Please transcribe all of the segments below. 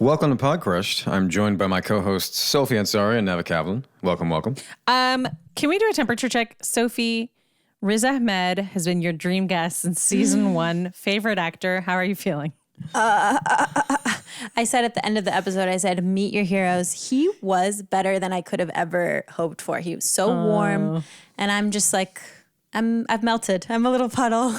Welcome to Podcrushed. I'm joined by my co-hosts Sophie and Nava. Welcome. Can we do a temperature check? Sophie, Riz Ahmed has been your dream guest since season 1. Favorite actor. How are you feeling? I said at the end of the episode, I said, meet your heroes. He was better than I could have ever hoped for. He was so warm. And I'm just like, I've melted. I'm a little puddle.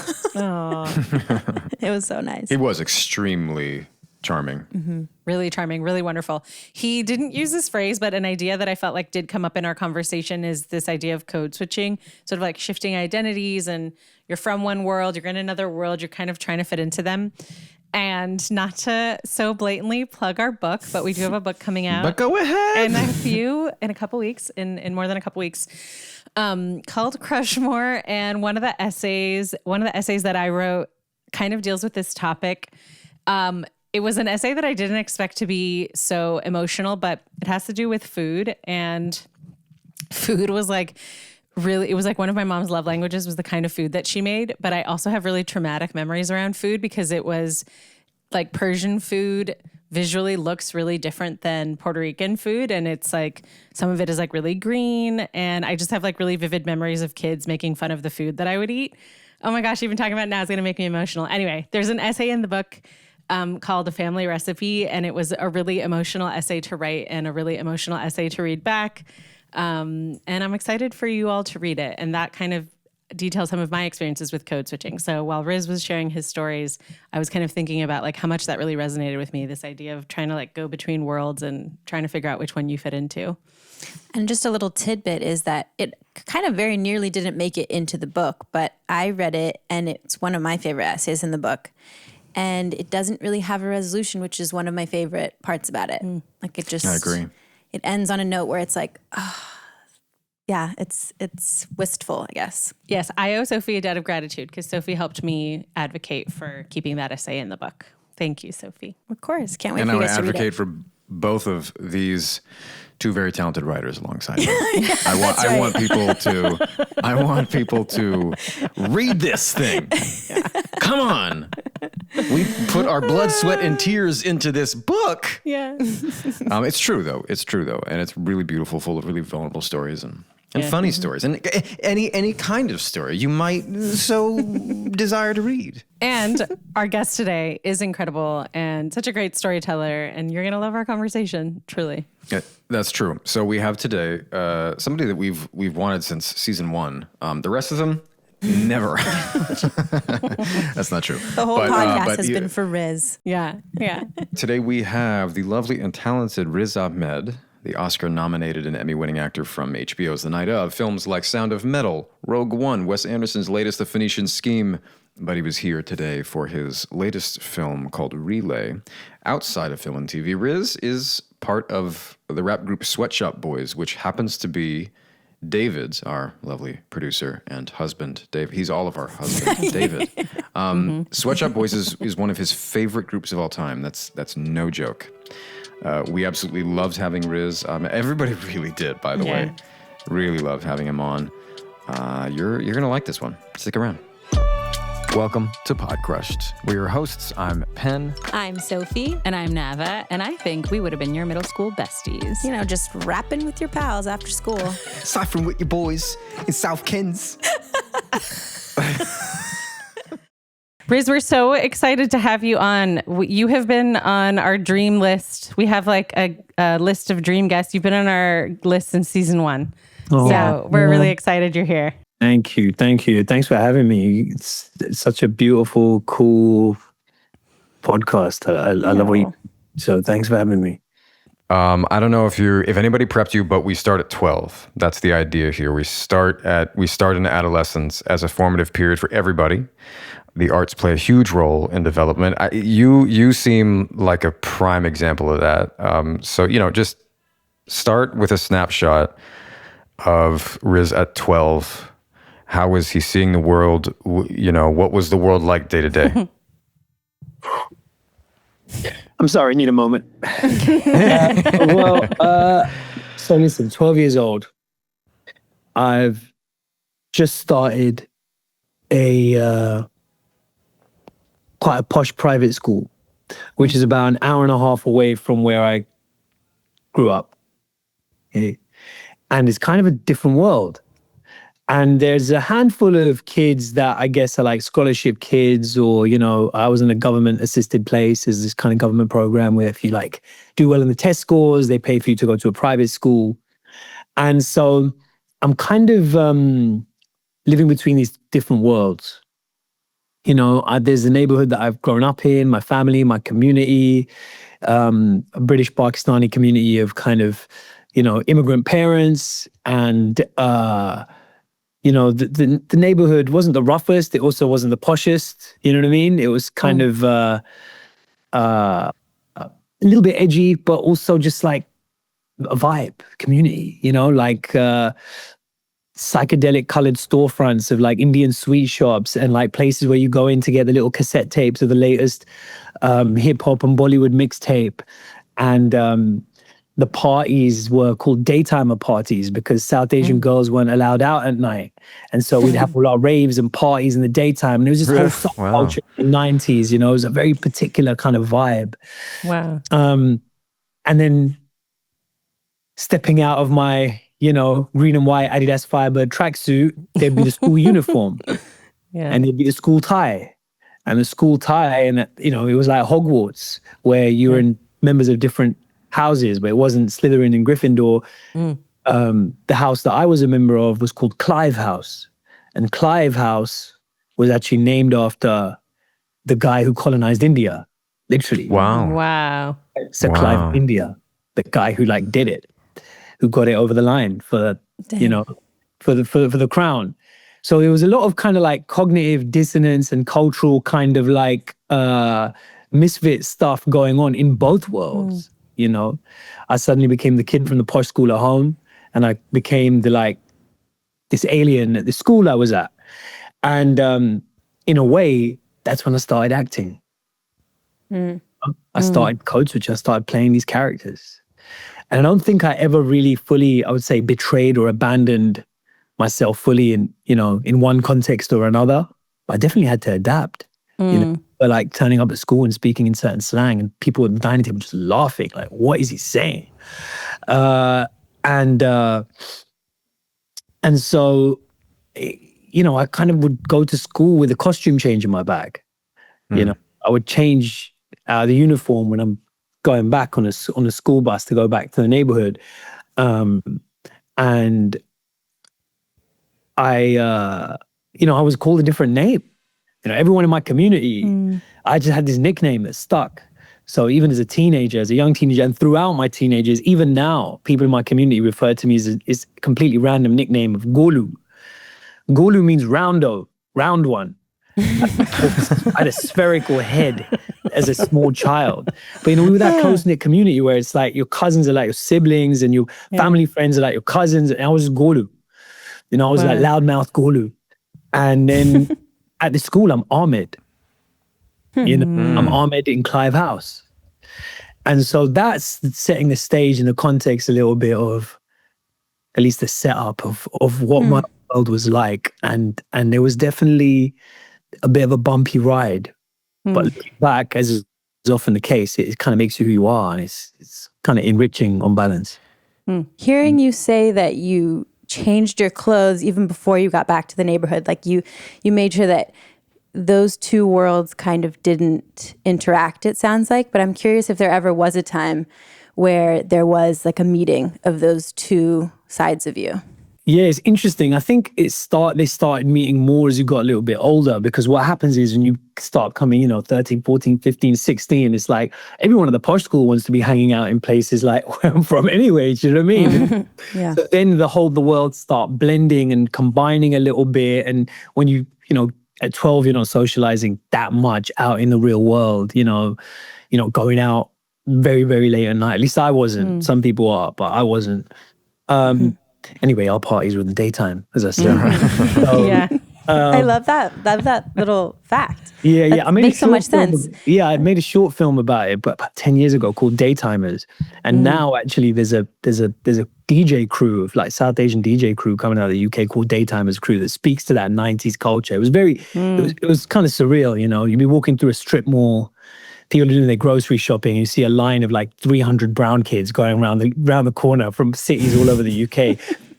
It was so nice. He was extremely charming. Mm-hmm. Really charming, really wonderful. He didn't use this phrase, but an idea that I felt like did come up in our conversation is this idea of code switching, sort of like shifting identities, and you're from one world, you're in another world, you're kind of trying to fit into them. And not to so blatantly plug our book, but we do have a book coming out. But go ahead. in a couple weeks, in more than a couple weeks, called Crushmore. And one of the essays that I wrote kind of deals with this topic. It was an essay that I didn't expect to be so emotional, but it has to do with food. And food was like it was like one of my mom's love languages was the kind of food that she made. But I also have really traumatic memories around food because it was like Persian food visually looks really different than Puerto Rican food. And it's like some of it is like really green. And I just have like really vivid memories of kids making fun of the food that I would eat. Oh my gosh, even talking about it now is going to make me emotional. Anyway, there's an essay in the book called A Family Recipe, and it was a really emotional essay to write and a really emotional essay to read back. And I'm excited for you all to read it. And that kind of details some of my experiences with code switching. So while Riz was sharing his stories, I was kind of thinking about like how much that really resonated with me, this idea of trying to like go between worlds and trying to figure out which one you fit into. And just a little tidbit is that it kind of very nearly didn't make it into the book, but I read it and it's one of my favorite essays in the book. And it doesn't really have a resolution, which is one of my favorite parts about it. Like it just, I agree. It ends on a note where it's like, yeah, it's wistful, I guess. Yes, I owe Sophie a debt of gratitude because Sophie helped me advocate for keeping that essay in the book. Thank you, Sophie. Of course, can't wait And for I you would guys to read advocate it. for both of these two very talented writers alongside me. I want people to read this thing. Come on. We put our blood, sweat, and tears into this book. Yeah. It's true though. And it's really beautiful, full of really vulnerable stories and funny stories. And any kind of story you might so desire to read. And our guest today is incredible and such a great storyteller, and you're going to love our conversation, truly. Yeah, that's true. So we have today somebody that we've wanted since season 1. The rest of them, never. That's not true. The whole podcast has been for Riz. Yeah. Today we have the lovely and talented Riz Ahmed, the Oscar-nominated and Emmy-winning actor from HBO's The Night Of, films like Sound of Metal, Rogue One, Wes Anderson's latest The Phoenician Scheme. But he was here today for his latest film called Relay. Outside of film and TV, Riz is part of the rap group Sweatshop Boys, which happens to be David's, our lovely producer and husband, Dave. He's all of our husband, David. Sweatshop Boys is one of his favorite groups of all time. That's no joke. We absolutely loved having Riz. Everybody really did, by the way. Really loved having him on. You're going to like this one. Stick around. Welcome to Podcrushed. We're your hosts. I'm Penn. I'm Sophie. And I'm Nava, and I think we would have been your middle school besties. You know, just rapping with your pals after school. Ciphering with your boys in South Kens. Riz, we're so excited to have you on. You have been on our dream list. We have like a list of dream guests. You've been on our list since season 1. So we're really excited you're here. Thank you. Thanks for having me. It's such a beautiful, cool podcast. I love what you. So thanks for having me. I don't know if anybody prepped you, but we start at 12. That's the idea here. We start in adolescence as a formative period for everybody. The arts play a huge role in development. You seem like a prime example of that. So just start with a snapshot of Riz at 12. How was he seeing the world? What was the world like day to day? I'm sorry, I need a moment. So listen, 12 years old. I've just started quite a posh private school which is about an hour and a half away from where I grew up. Okay? And it's kind of a different world. And there's a handful of kids that I guess are like scholarship kids, or, you know, I was in a government assisted place. There's this kind of government program where if you like do well in the test scores, they pay for you to go to a private school. And so I'm kind of living between these different worlds. You know, there's a neighborhood that I've grown up in, my family, my community, a British Pakistani community of kind of, you know, immigrant parents. And, you know, the neighborhood wasn't the roughest. It also wasn't the poshest. You know what I mean? It was kind of a little bit edgy, but also just like a vibe, community, you know, like psychedelic colored storefronts of like Indian sweet shops and like places where you go in to get the little cassette tapes of the latest hip hop and Bollywood mixtape. And the parties were called daytimer parties because South Asian girls weren't allowed out at night. And so we'd have all our raves and parties in the daytime. And it was this whole subculture in the 90s, you know, it was a very particular kind of vibe. Wow. And then stepping out of my, you know, green and white Adidas Firebird tracksuit, there'd be the school uniform. Yeah. And there'd be the school tie. And the school tie, and, you know, it was like Hogwarts, where you were in members of different houses, but it wasn't Slytherin and Gryffindor. The house that I was a member of was called Clive House. And Clive House was actually named after the guy who colonized India, literally. Wow. Sir Clive of India, the guy who like did it, who got it over the line for, you know, for the crown. So there was a lot of kind of like cognitive dissonance and cultural kind of like misfit stuff going on in both worlds. You know, I suddenly became the kid from the posh school at home, and I became the like this alien at the school I was at. And in a way, that's when I started acting. I started code switch. I started playing these characters. And I don't think I ever really fully, I would say, betrayed or abandoned myself fully in, you know, in one context or another. But I definitely had to adapt, you know. But like turning up at school and speaking in certain slang and people at the dining table just laughing, like, what is he saying? And so, you know, I kind of would go to school with a costume change in my bag. You know, I would change the uniform when I'm going back on a school bus to go back to the neighborhood. And I, you know, I was called a different name. You know, everyone in my community, I just had this nickname that stuck. So even as a teenager, as a young teenager, and throughout my teenagers, even now, people in my community refer to me as a completely random nickname of Golu. Golu means roundo, round one. I had a spherical head as a small child. But, you know, we were that close-knit community where it's like your cousins are like your siblings and your family friends are like your cousins. And I was just Golu. You know, I was like loudmouth Golu. And then at the school, I'm Ahmed. You know, I'm Ahmed in Clive House. And so that's setting the stage and the context a little bit of at least the setup of what my world was like. And there was definitely a bit of a bumpy ride. But looking back, as is often the case, it kind of makes you who you are. And it's kind of enriching on balance. Hearing you say that you changed your clothes even before you got back to the neighborhood, like you made sure that those two worlds kind of didn't interact, it sounds like. But I'm curious if there ever was a time where there was like a meeting of those two sides of you. Yeah, it's interesting. I think they started meeting more as you got a little bit older, because what happens is when you start coming, you know, 13, 14, 15, 16, it's like everyone at the posh school wants to be hanging out in places like where I'm from anyway, do you know what I mean? Yeah. So then the world start blending and combining a little bit. And when you know, at 12, you're not socializing that much out in the real world, you know, going out very, very late at night. At least I wasn't. Some people are, but I wasn't. Anyway, our parties were in the daytime, as I said. So, I love that. Love that little fact. Yeah. I made makes so much sense. I made a short film about it, but about 10 years ago, called Daytimers. And now actually there's a DJ crew of like South Asian DJ crew coming out of the UK called Daytimers Crew that speaks to that 90s culture. It was very, it was kind of surreal, you know. You'd be walking through a strip mall, people are doing their grocery shopping. You see a line of like 300 brown kids going around the corner from cities all over the UK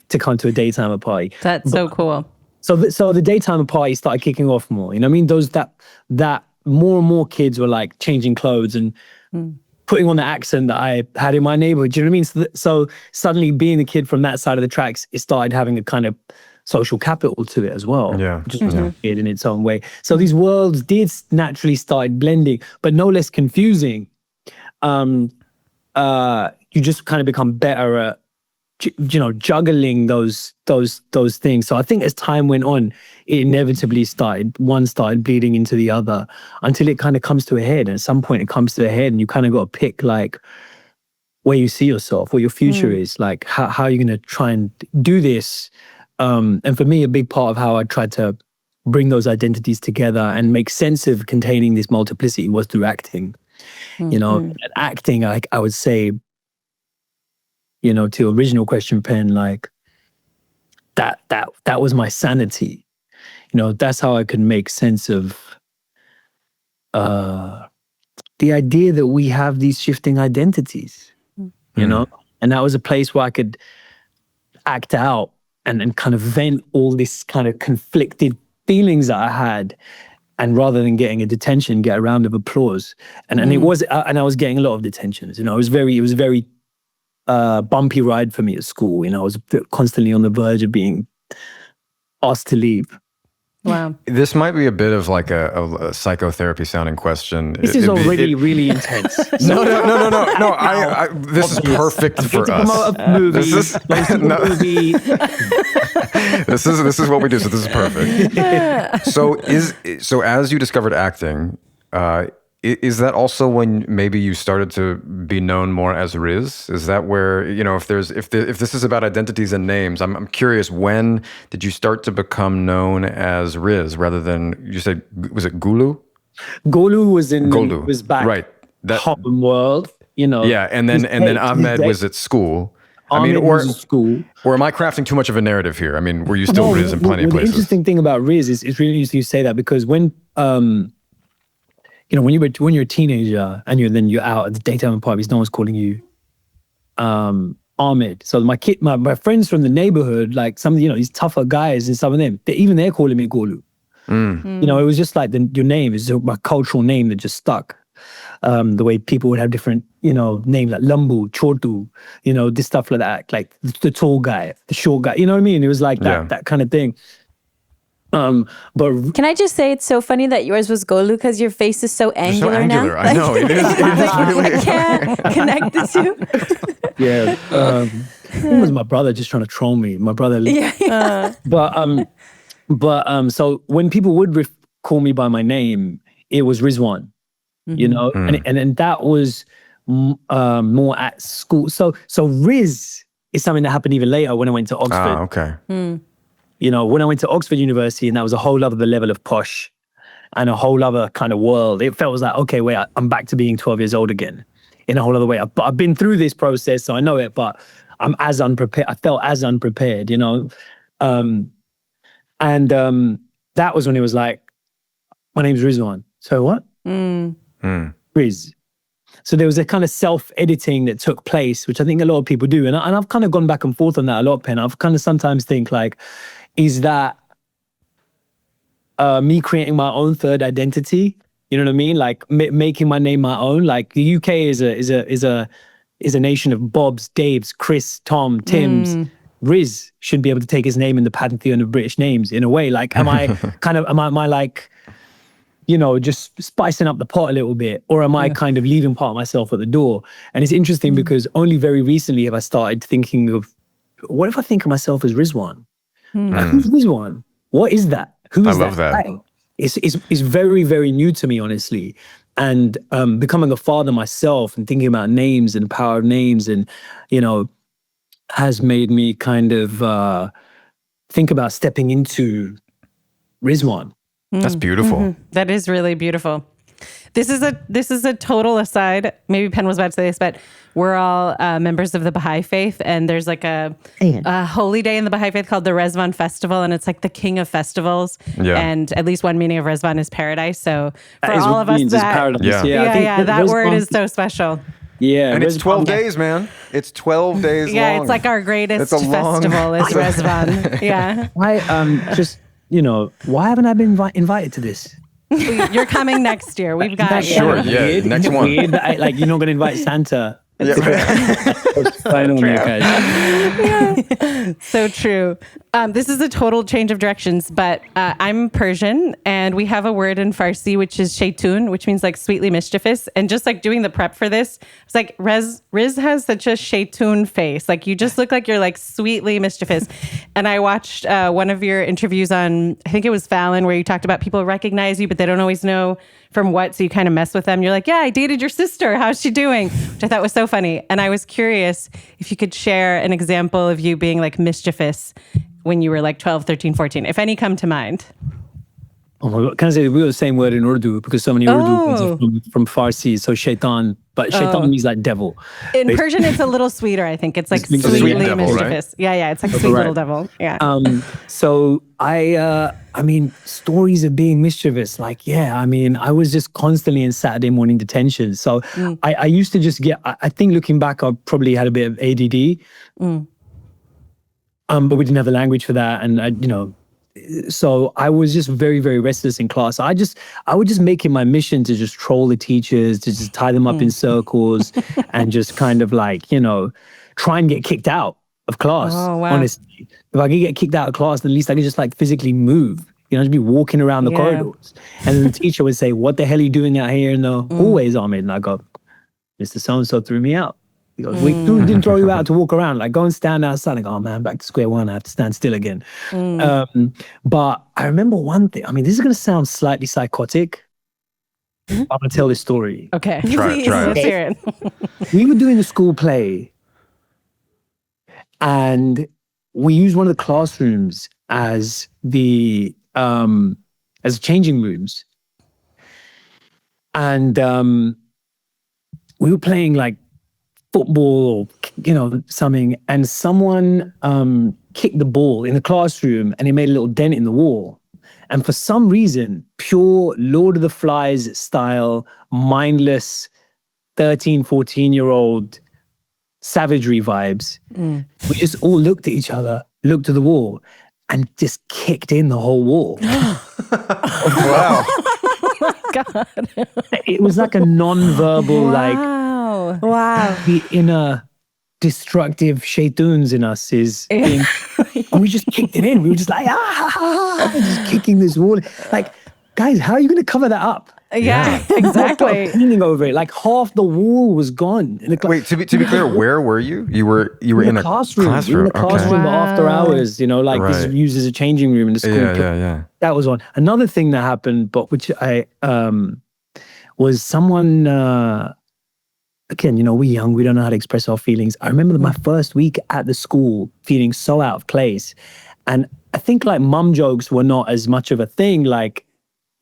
to come to a daytimer party. That's so cool. So the daytimer party started kicking off more. You know what I mean? That more and more kids were like changing clothes and putting on the accent that I had in my neighborhood. Do you know what I mean? So suddenly being the kid from that side of the tracks, it started having a kind of social capital to it as well. Yeah. Which is weird in its own way. So these worlds did naturally start blending, but no less confusing. You just kind of become better at, juggling those things. So I think as time went on, it inevitably one started bleeding into the other until it kind of comes to a head. And at some point it comes to a head and you kind of got to pick like where you see yourself, what your future is, like how you're going to try and do this. And for me, a big part of how I tried to bring those identities together and make sense of containing this multiplicity was through acting. And acting, I would say, to original question, Penn, like that was my sanity. That's how I could make sense of the idea that we have these shifting identities, and that was a place where I could act out and kind of vent all this kind of conflicted feelings that I had. And rather than getting a detention, get a round of applause. And it was, and I was getting a lot of detentions. It was a very bumpy ride for me at school. I was constantly on the verge of being asked to leave. Wow. This might be a bit of like a psychotherapy sounding question. This is already really intense. No. This is perfect for us. Promote a movie. This is what we do. So this is perfect. So as you discovered acting, is that also when maybe you started to be known more as Riz? Is that where, if this is about identities and names, I'm curious, when did you start to become known as Riz rather than, you said, was it Gulu? Gulu was back. Right. Home world, Yeah, and then Ahmed was at school. Was at school. Or am I crafting too much of a narrative here? Were you still Riz in plenty of places? The interesting thing about Riz is it's really interesting you say that, because when when you're a teenager and you're out at the daytime parties, no one's calling you Ahmed. So my friends from the neighborhood, like some of these tougher guys, and some of them, they're calling me Golu. It was just like your name is my cultural name that just stuck. The way people would have different, names like Lambu, Chotu, this stuff like that, like the tall guy, the short guy. You know what I mean? It was like that kind of thing. But can I just say it's so funny that yours was Golu because your face is so angular now. I know it is. I can't connect the two. Yeah, it was my brother just trying to troll me. My brother. Yeah. But so when people would call me by my name, it was Rizwan, and that was more at school. So Riz is something that happened even later when I went to Oxford. Ah, okay. When I went to Oxford University, and that was a whole other level of posh and a whole other kind of world. It felt like, okay, wait, I'm back to being 12 years old again in a whole other way. I've been through this process, so I know it, but I'm as unprepared. I felt as unprepared, And that was when it was like, my name's Rizwan. So what? Riz. So there was a kind of self-editing that took place, which I think a lot of people do. And I've kind of gone back and forth on that a lot, Penn. I've kind of sometimes think like, is that me creating my own third identity? You know what I mean? Like making my name my own. Like the UK is a nation of Bobs, Daves, Chris, Tom, Tims. Riz should be able to take his name in the pantheon of British names in a way. Like, am I like, just spicing up the pot a little bit, or am I kind of leaving part of myself at the door? And it's interesting because only very recently have I started thinking of, what if I think of myself as Rizwan? Like, who's Rizwan? What is that? Who is that? I love that. It's very, very new to me, honestly. And becoming a father myself and thinking about names and the power of names and, has made me kind of think about stepping into Rizwan. That's beautiful. That is really beautiful. This is a total aside. Maybe Penn was about to say this, but we're all members of the Baha'i faith, and there's like a holy day in the Baha'i faith called the Rezvan Festival, and it's like the king of festivals. Yeah. And at least one meaning of Rezvan is paradise. So for That is all what of it us, means, is that paradise. Yeah. I think that word Rezvan- is so special. Yeah, And it's Rezvan- 12 days, man. It's 12 days long. Yeah, it's like our greatest It's a long- festival is Rezvan. Yeah. Why, just, why haven't I been invited to this? You're coming next year. We've got That's you. Sure, kinda yeah, weird. next Isn't it one. Weird that you're not going to invite Santa. Yeah. I know, guys. So true. This is a total change of directions, but I'm Persian, and we have a word in Farsi, which is shaytun, which means like sweetly mischievous. And just like doing the prep for this, it's like Riz has such a shaytun face. Like you just look like you're like sweetly mischievous. And I watched one of your interviews on, I think it was Fallon, where you talked about people recognize you, but they don't always know from what. So you kind of mess with them. You're like, yeah, I dated your sister. How's she doing? Which I thought was so funny. And I was curious if you could share an example of you being like mischievous when you were like 12, 13, 14, if any come to mind. Oh my God. Can I say we got the same word in Urdu because so many Urdu words are from Farsi. So shaitan, but shaitan means like devil. In Persian, it's a little sweeter, I think. It's like It's sweetly sweet devil, mischievous. right? Yeah, it's like sweet little devil. Yeah. So I mean, stories of being mischievous. Like, I was just constantly in Saturday morning detention. So I used to just I think looking back, I probably had a bit of ADD. But we didn't have the language for that. And so I was just very, very restless in class. I would just make it my mission to just troll the teachers, to just tie them up in circles and just kind of like, try and get kicked out of class. Oh, wow. Honestly, if I could get kicked out of class, then at least I could just like physically move, just be walking around the corridors. And then the teacher would say, what the hell are you doing out here in the hallways, Ahmed? And I go, Mr. So-and-so threw me out. He goes, we didn't throw you out to walk around. Like, go and stand outside. I go, oh man, back to square one. I have to stand still again. But I remember one thing. I mean, this is going to sound slightly psychotic. I'm going to tell this story. Okay. Try it. Let's hear it. We were doing a school play, and we used one of the classrooms as the as changing rooms. And we were playing like football or something, and someone kicked the ball in the classroom and it made a little dent in the wall. And for some reason, pure Lord of the Flies style, mindless 13, 14-year-old savagery vibes, we just all looked at each other, looked at the wall, and just kicked in the whole wall. Wow. God. It was like a non-verbal, like, Wow. the inner destructive shaituns in us is being, and we just kicked it in. We were just like, just kicking this wall. Like, guys, how are you going to cover that up? Yeah, exactly. Cleaning over it. Like half the wall was gone. In the Wait, to be clear, where were you? You were in a classroom. We were in classroom. the classroom after hours, this is Right. used as a changing room in the school. Yeah. That was one. Another thing that happened, but which I was someone again, we're young, we don't know how to express our feelings. I remember my first week at the school feeling so out of place. And I think like mum jokes were not as much of a thing like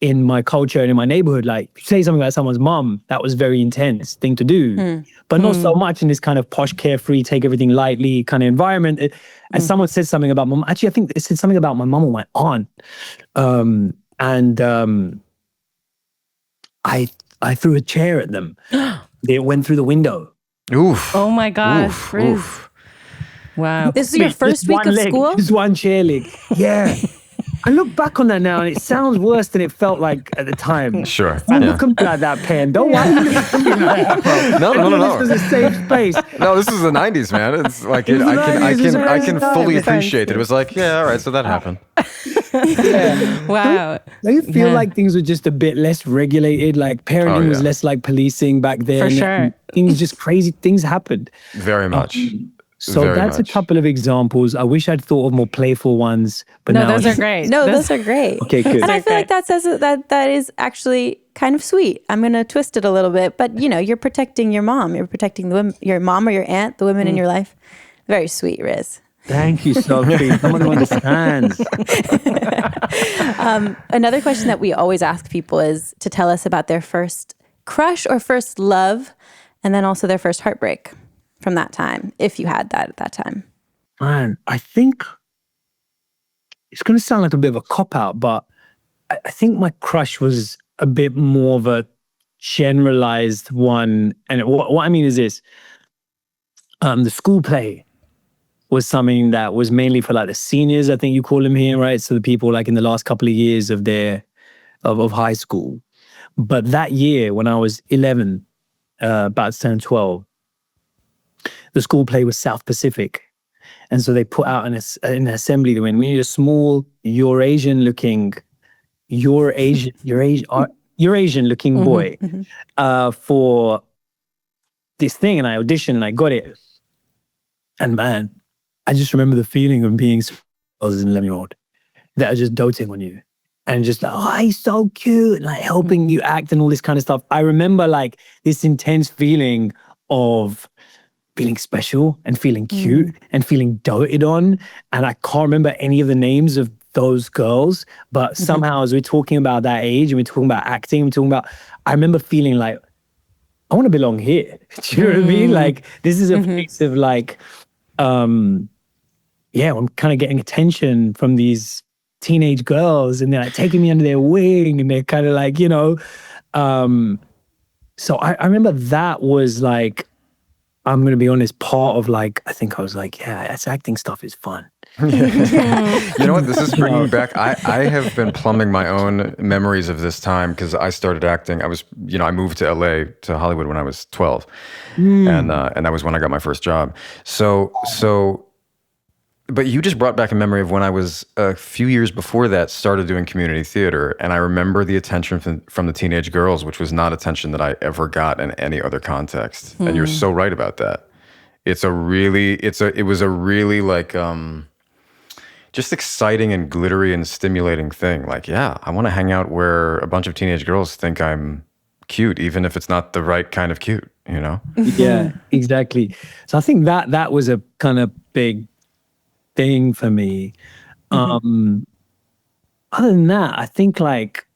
in my culture and in my neighborhood. Like if you say something about someone's mum, that was very intense thing to do. But not so much in this kind of posh, carefree, take everything lightly kind of environment. And someone said something about mum. Actually, I think they said something about my mum or my aunt. I threw a chair at them. They went through the window. Oof. Oh my gosh. Oof. Riz. Oof. Wow. This is your first Just week one of leg, school? Just one chair leg. Yeah. I look back on that now and it sounds worse than it felt like at the time. Sure. Don't Yeah. look at me like that, Penn. Don't worry. No. This was a safe space. No, this is the 90s, man. It's like It was the I 90s, it was a can crazy fully time. appreciate it. It was like, yeah, all right, so that happened. Wow. Don't you feel like things were just a bit less regulated? Like parenting was yeah. less like policing back then. For sure. And things just crazy things happened. Very much. So Very that's much. a couple of examples. I wish I'd thought of more playful ones, but No, now those are it's- great. No, those are great. Okay, good. And I feel like that says that is actually kind of sweet. I'm going to twist it a little bit, but you're protecting your mom. You're protecting your mom or your aunt, the women in your life. Very sweet, Riz. Thank you, Sophie. Someone who understands. Another question that we always ask people is to tell us about their first crush or first love. And then also their first heartbreak from that time, if you had that at that time. Man, I think it's going to sound like a bit of a cop-out, but I think my crush was a bit more of a generalized one. And what I mean is this. The school play was something that was mainly for like the seniors, I think you call them here, right? So the people like in the last couple of years of of high school. But that year when I was 11, about to turn 12, the school play was South Pacific. And so they put out an assembly that went, we need a small Eurasian looking boy for this thing. And I auditioned and I got it. And man, I just remember the feeling of being as an 11-year-old that are just doting on you and just like, oh, he's so cute, and like helping you act and all this kind of stuff. I remember like this intense feeling of feeling special and feeling cute and feeling doted on. And I can't remember any of the names of those girls, but somehow as we're talking about that age and we're talking about acting, I remember feeling like, I want to belong here. Do you know what I mean? Like, this is a place of like, I'm kind of getting attention from these teenage girls, and they're like taking me under their wing, and they're kind of like, you know. So I remember that was like, I'm going to be honest, part of like, I think I was like, yeah, that's acting stuff is fun. You know what? This is bringing me back. I have been plumbing my own memories of this time because I started acting. I moved to LA, to Hollywood when I was 12. And that was when I got my first job. But you just brought back a memory of when I was a few years before that started doing community theater. And I remember the attention from the teenage girls, which was not attention that I ever got in any other context. And you're so right about that. It was a really like, just exciting and glittery and stimulating thing. Like, yeah, I want to hang out where a bunch of teenage girls think I'm cute, even if it's not the right kind of cute, you know? Yeah, exactly. So I think that was a kind of big thing for me. Other than that, I think like,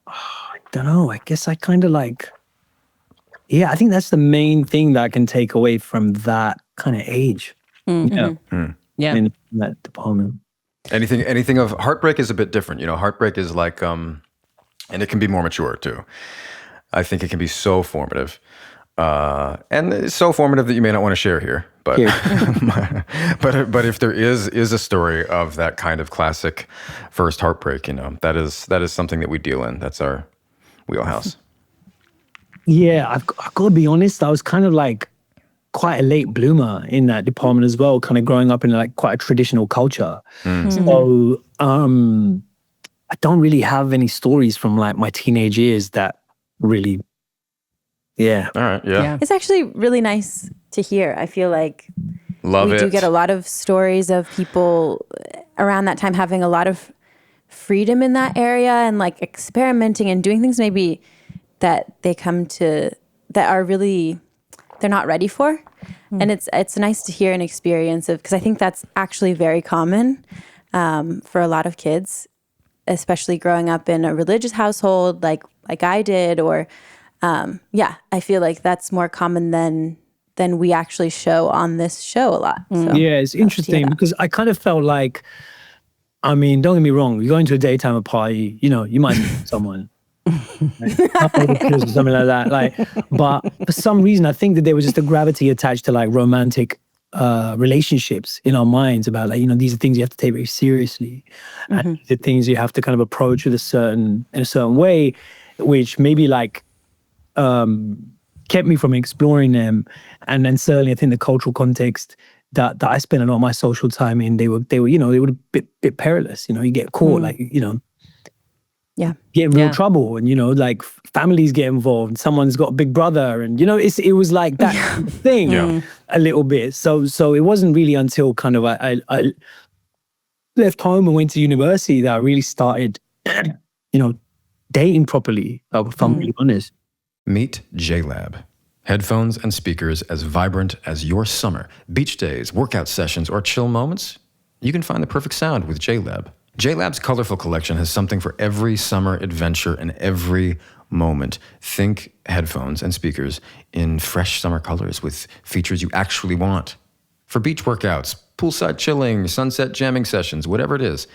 I don't know, I guess I kind of like, I think that's the main thing that I can take away from that kind of age. Yeah. In that department. Anything of heartbreak is a bit different. You know, heartbreak is like, and it can be more mature too. I think it can be so formative. And it's so formative that you may not want to share here. But but if there is a story of that kind of classic first heartbreak, you know, that is something that we deal in. That's our wheelhouse. Yeah, I've got to be honest, I was kind of like quite a late bloomer in that department as well, kind of growing up in like quite a traditional culture. So I don't really have any stories from like my teenage years that really, All right, yeah. It's actually really nice to hear. I feel like we do get a lot of stories of people around that time having a lot of freedom in that area and like experimenting and doing things maybe that they come to that are really they're not ready for. And it's nice to hear an experience of, because I think that's actually very common for a lot of kids, especially growing up in a religious household like I did, or I feel like that's more common than we actually show on this show a lot. So, it's interesting because I kind of felt like, I mean, don't get me wrong, you go into a daytime party, you know, you might meet someone. Or something like that. Like, but for some reason, I think that there was just a gravity attached to like romantic relationships in our minds about like, you know, these are things you have to take very seriously, and the things you have to kind of approach in a certain way, which maybe like kept me from exploring them. And then certainly, I think the cultural context that I spent a lot of my social time in, they were you know, they were a bit perilous. You know, you get caught, like, you know. Get in real trouble, and you know, like families get involved. Someone's got a big brother, and you know, it was like that thing a little bit. So it wasn't really until kind of I left home and went to university that I really started, you know, dating properly. If I'm really honest. Meet JLab. Headphones and speakers as vibrant as your summer, beach days, workout sessions, or chill moments. You can find the perfect sound with JLab. JLab's colorful collection has something for every summer adventure and every moment. Think headphones and speakers in fresh summer colors with features you actually want. For beach workouts, poolside chilling, sunset jamming sessions, whatever it is.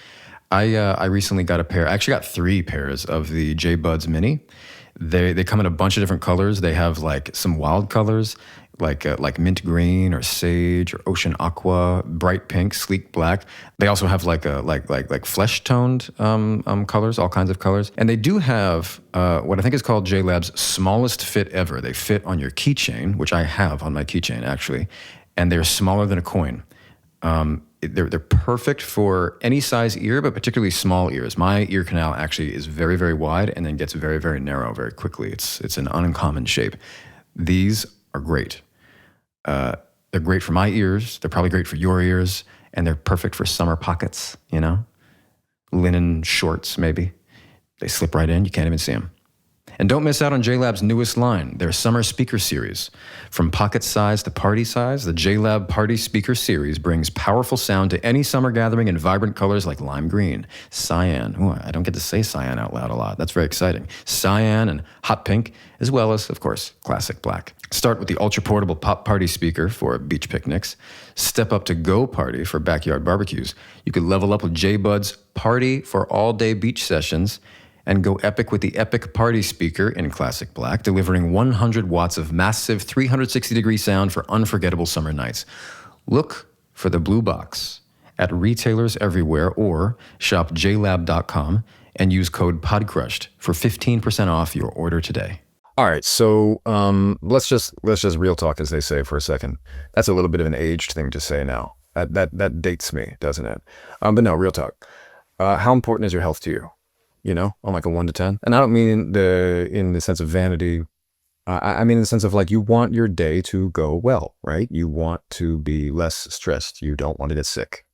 I recently got a pair. I actually got 3 pairs of the J-Buds Mini. They come in a bunch of different colors. They have like some wild colors, like mint green or sage or ocean aqua, bright pink, sleek black. They also have like flesh toned colors, all kinds of colors. And they do have what I think is called J-Lab's smallest fit ever. They fit on your keychain, which I have on my keychain actually, and they're smaller than a coin. They're perfect for any size ear, but particularly small ears. My ear canal actually is very, very wide and then gets very, very narrow very quickly. It's an uncommon shape. These are great. They're great for my ears. They're probably great for your ears, and they're perfect for summer pockets, you know? Linen shorts, maybe. They slip right in. You can't even see them. And don't miss out on J-Lab's newest line, their summer speaker series. From pocket size to party size, the J-Lab Party Speaker Series brings powerful sound to any summer gathering in vibrant colors like lime green, cyan. Ooh, I don't get to say cyan out loud a lot. That's very exciting. Cyan and hot pink, as well as, of course, classic black. Start with the ultra-portable pop party speaker for beach picnics. Step up to Go Party for backyard barbecues. You could level up with J-Bud's Party for all-day beach sessions, and go epic with the Epic Party Speaker in classic black, delivering 100 watts of massive 360-degree sound for unforgettable summer nights. Look for the blue box at retailers everywhere or shop jlab.com and use code PODCRUSHED for 15% off your order today. All right, so let's just real talk, as they say, for a second. That's a little bit of an aged thing to say now. That dates me, doesn't it? But no, real talk. How important is your health to you? You know, on like a 1 to 10. And I don't mean in the sense of vanity. I mean in the sense of like you want your day to go well, right? You want to be less stressed. You don't want to get sick.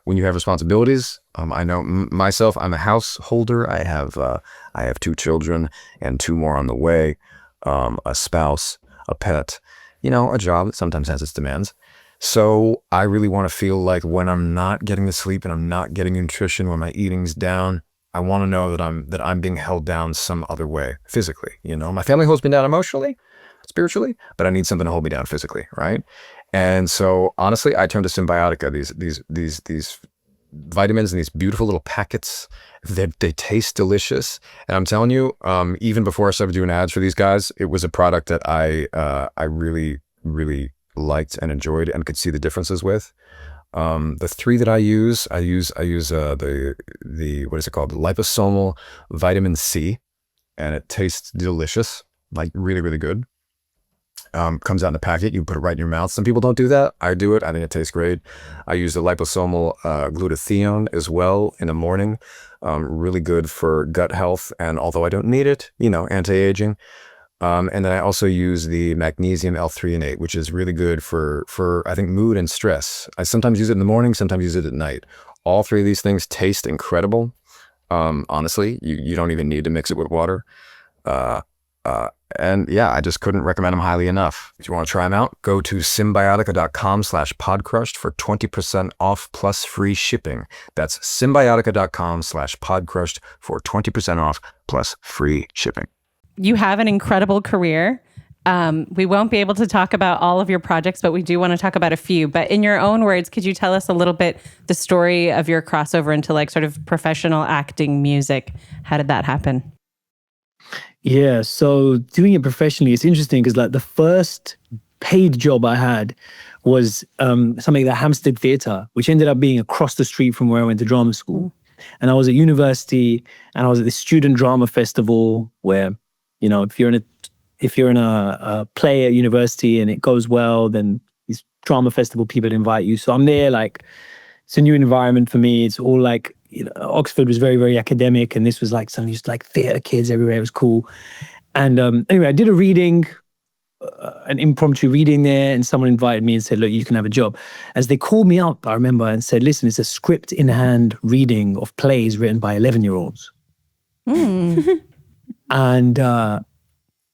When you have responsibilities, I know myself. I'm a householder. I have 2 children and 2 more on the way. A spouse, a pet. You know, a job that sometimes has its demands. So I really want to feel like when I'm not getting the sleep and I'm not getting nutrition, when my eating's down, I want to know that I'm being held down some other way, physically. You know, my family holds me down emotionally, spiritually, but I need something to hold me down physically, right? And so, honestly, I turned to Cymbiotika. These vitamins in these beautiful little packets. They taste delicious, and I'm telling you, even before I started doing ads for these guys, it was a product that I really, really liked and enjoyed and could see the differences with. The 3 that I use the what is it called? The liposomal vitamin C, and it tastes delicious, like really, really good. Comes out in a packet. You put it right in your mouth. Some people don't do that. I do it. I think it tastes great. I use the liposomal glutathione as well in the morning. Really good for gut health, and although I don't need it, you know, anti-aging. And then I also use the magnesium L-threonate, which is really good for I think mood and stress. I sometimes use it in the morning, sometimes use it at night. All 3 of these things taste incredible. Honestly, you don't even need to mix it with water. And yeah, I just couldn't recommend them highly enough. If you want to try them out, go to Cymbiotika.com/podcrushed for 20% off plus free shipping. That's Cymbiotika.com/podcrushed for 20% off plus free shipping. You have an incredible career. We won't be able to talk about all of your projects, but we do want to talk about a few. But in your own words, could you tell us a little bit the story of your crossover into like sort of professional acting music? How did that happen? Yeah, so doing it professionally, it's interesting because like the first paid job I had was something at the Hampstead Theatre, which ended up being across the street from where I went to drama school. And I was at university, and I was at the student drama festival where, you know, if you're in a play at university and it goes well, then these drama festival people invite you. So I'm there, like, it's a new environment for me. It's all like, you know, Oxford was very, very academic, and this was like some just like theatre kids everywhere. It was cool. And anyway, I did a reading, an impromptu reading there, and someone invited me and said, look, you can have a job. As they called me up, I remember, and said, listen, it's a script in hand reading of plays written by 11-year-olds. And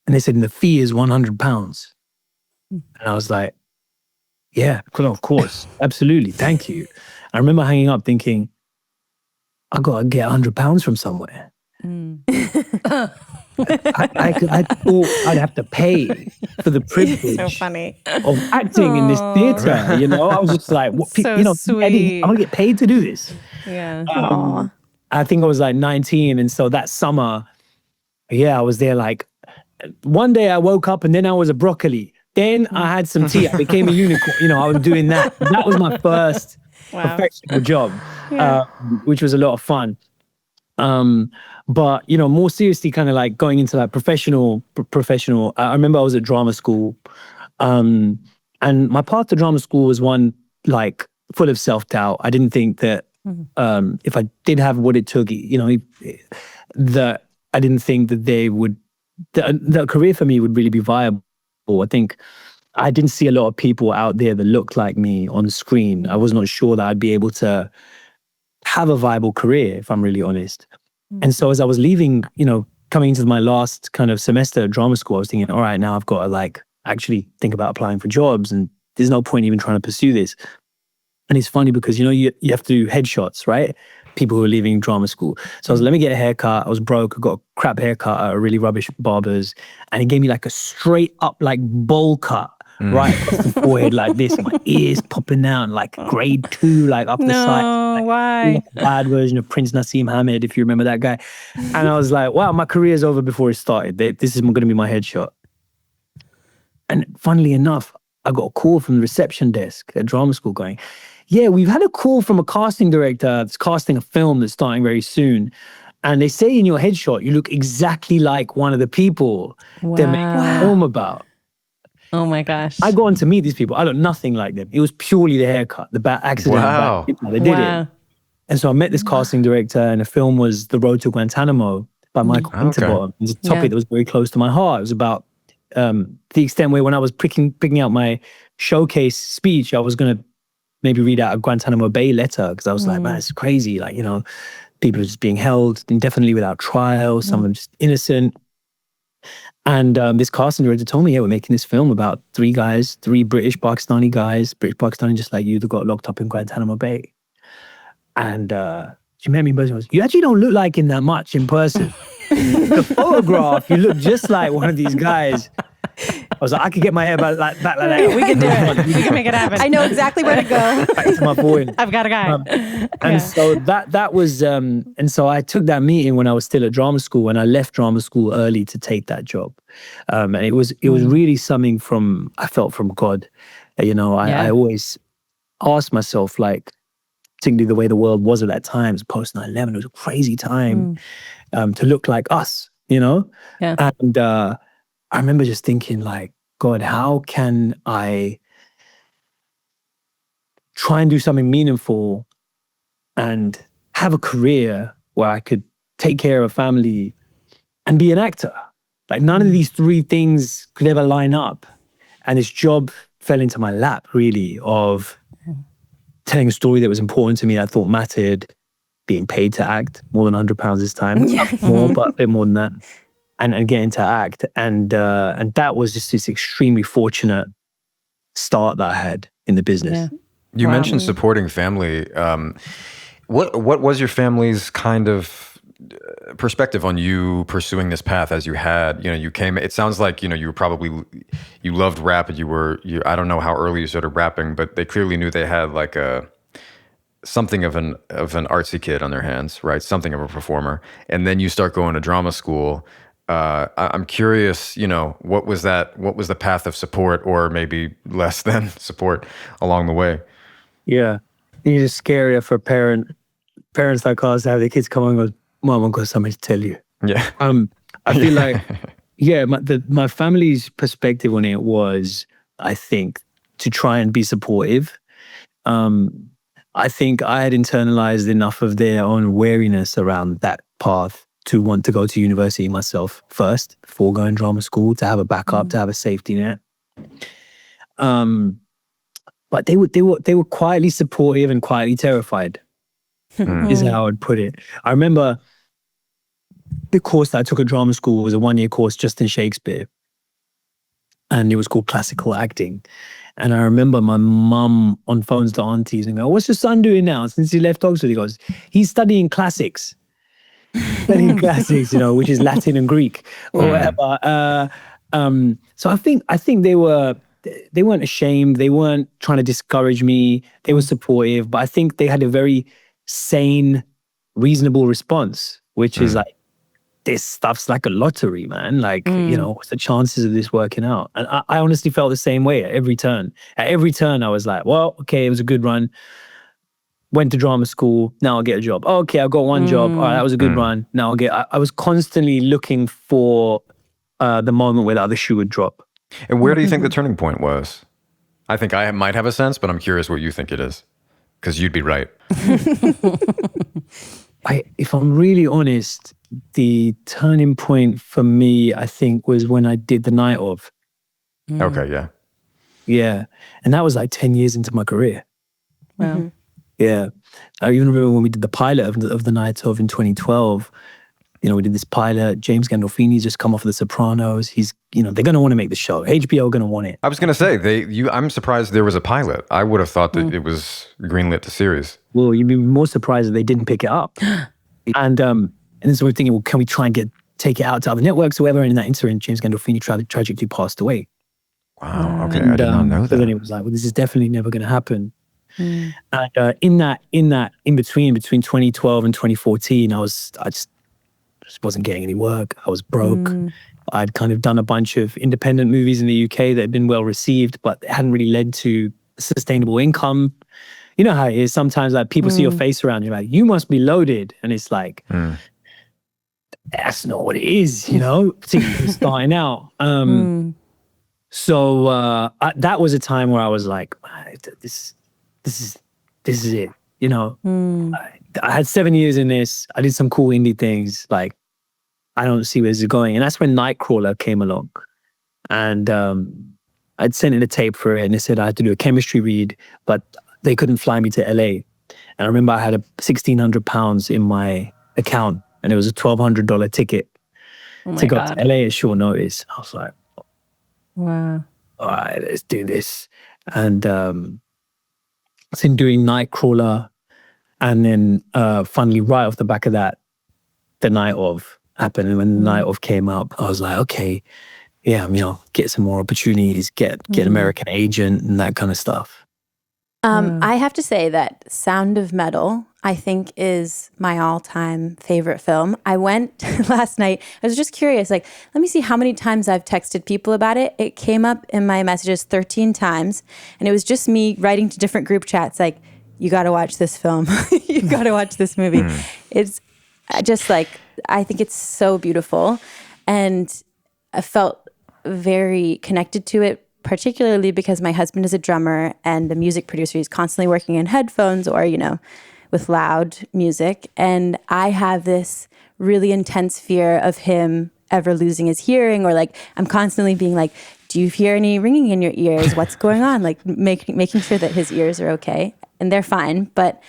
they said, and the fee is £100. And I was like, yeah, of course, absolutely, thank you. I remember hanging up thinking, I got to get £100 from somewhere. I thought I'd have to pay for the privilege So funny. of acting in this theater. You know, I was just like, what, So you know, sweet. I'm gonna get paid to do this. Yeah. I think I was like 19, and so that summer, I was there. Like one day I woke up and then I was a broccoli. Then I had some tea. I became a unicorn. You know, I was doing that. That was my first professional job, which was a lot of fun. But you know, more seriously, kind of like going into that professional. I remember I was at drama school, and my path to drama school was one like full of self-doubt. I didn't think that if I did have what it took, you know, that I didn't think that the career for me would really be viable. I think I didn't see a lot of people out there that looked like me on screen. I was not sure that I'd be able to have a viable career, if I'm really honest. And so as I was leaving, you know, coming into my last kind of semester at drama school, I was thinking, all right, now I've got to like actually think about applying for jobs, and there's no point even trying to pursue this. And it's funny because, you know, you have to do headshots, right? People who are leaving drama school. So I was, let me get a haircut. I was broke. I got a crap haircut at a really rubbish barber's. And he gave me like a straight up like bowl cut right across the forehead like this. My ears popping out like grade 2, like up the side. Like, why? like a bad version of Prince Nassim Hamed, if you remember that guy. And I was like, wow, my career's over before it started. This is going to be my headshot. And funnily enough, I got a call from the reception desk at drama school going, yeah, we've had a call from a casting director that's casting a film that's starting very soon. And they say in your headshot, you look exactly like one of the people they're making a film about. Oh my gosh. I go on to meet these people. I look nothing like them. It was purely the haircut, the bad accident. Wow. They did it. And so I met this casting director, and the film was The Road to Guantanamo by Michael Winterbottom. It's a topic that was very close to my heart. It was about the extent where when I was picking out my showcase speech, I was going to maybe read out a Guantanamo Bay letter, because I was like, man, it's crazy. Like, you know, people are just being held indefinitely without trial. Some of them just innocent. And this casting director told me, yeah, we're making this film about 3 British Pakistani guys, British Pakistani just like you, that got locked up in Guantanamo Bay. And she met me in person. You actually don't look like him that much in person. The photograph, you look just like one of these guys. I was like, I could get my hair back like that. We can do it. We can make it happen. I know exactly where to go. Back to my point. I've got a guy. And so that was, and so I took that meeting when I was still at drama school, and I left drama school early to take that job. And it was really something I felt from God. You know, I always asked myself, like, particularly the way the world was at that time, it was post 9/11, it was a crazy time to look like us, you know? Yeah. And I remember just thinking, like, God, how can I try and do something meaningful and have a career where I could take care of a family and be an actor? Like, none of these 3 things could ever line up. And this job fell into my lap, really, of telling a story that was important to me, I thought mattered, being paid to act, more than £100 this time, more, but a bit more than that. And getting to act. And that was just this extremely fortunate start that I had in the business. Yeah. You mentioned supporting family. What was your family's kind of perspective on you pursuing this path as you had? You know, you came. It sounds like, you know, you loved rap, and I don't know how early you started rapping, but they clearly knew they had like something of an artsy kid on their hands, right? Something of a performer, and then you start going to drama school. I'm curious, you know, what was the path of support, or maybe less than support, along the way? Yeah. It's just scarier for parents like us to have their kids come and go, Mom, I've got something to tell you. Yeah. I feel like, my family's perspective on it was, I think, to try and be supportive. I think I had internalized enough of their own wariness around that path to want to go to university myself first, before going drama school, to have a backup, to have a safety net. But they were quietly supportive and quietly terrified, is how I would put it. I remember the course that I took at drama school was a 1-year course just in Shakespeare. And it was called classical acting. And I remember my mum on phones to aunties and go, what's your son doing now since he left Oxford? He goes, he's studying classics. studying classics, which is Latin and Greek or whatever. So I think they weren't ashamed. They weren't trying to discourage me. They were supportive, but I think they had a very sane, reasonable response, which is like, this stuff's like a lottery, man. Like, what's the chances of this working out? And I honestly felt the same way at every turn. At every turn, I was like, well, okay, it was a good run. Went to drama school. Now I'll get a job. Oh, okay, I've got one job. All right, that was a good run. Now I'll get... I was constantly looking for the moment where the other shoe would drop. And where do you think the turning point was? I think I might have a sense, but I'm curious what you think it is. Because you'd be right. If I'm really honest, the turning point for me, I think, was when I did The Night Of. Okay, yeah. Yeah. And that was like 10 years into my career. Wow. Yeah. I even remember when we did the pilot of The Night Of in 2012. We did this pilot. James Gandolfini's just come off of The Sopranos. He's, they're going to want to make the show. HBO are going to want it. I was going to say, I'm surprised there was a pilot. I would have thought that it was greenlit to series. Well, you'd be more surprised that they didn't pick it up. And then so we're thinking, well, can we try and take it out to other networks or whatever? And in that interim, James Gandolfini tragically passed away. Wow, okay, I did not know that. So then it was like, well, this is definitely never going to happen. And in between 2012 and 2014, I just wasn't getting any work. I was broke. I'd kind of done a bunch of independent movies in the UK that had been well received, but it hadn't really led to sustainable income. You know how it is. Sometimes like people see your face around, you're like, you must be loaded. And it's like, that's not what it is, particularly starting out. So that was a time where I was like, this is it. I had 7 years in this. I did some cool indie things. Like, I don't see where this is going. And that's when Nightcrawler came along. And I'd sent in a tape for it, and they said I had to do a chemistry read, but they couldn't fly me to LA. And I remember I had £1,600 in my account, and it was a $1,200 ticket to go to LA at short notice. I was like, wow. All right, let's do this. And I was in doing Nightcrawler, and then finally, right off the back of that, The Night Of happened. And when The Night Of came up, I was like, okay, yeah, get some more opportunities, get American Agent and that kind of stuff. I have to say that Sound of Metal, I think, is my all-time favorite film. I went last night. I was just curious, like, let me see how many times I've texted people about it. It came up in my messages 13 times, and it was just me writing to different group chats, like, you got to watch this film. You got to watch this movie. It's just like, I think it's so beautiful. And I felt very connected to it, particularly because my husband is a drummer and a music producer. He's constantly working in headphones or, with loud music. And I have this really intense fear of him ever losing his hearing, or like, I'm constantly being like, do you hear any ringing in your ears? What's going on? Like making sure that his ears are okay. And they're fine. But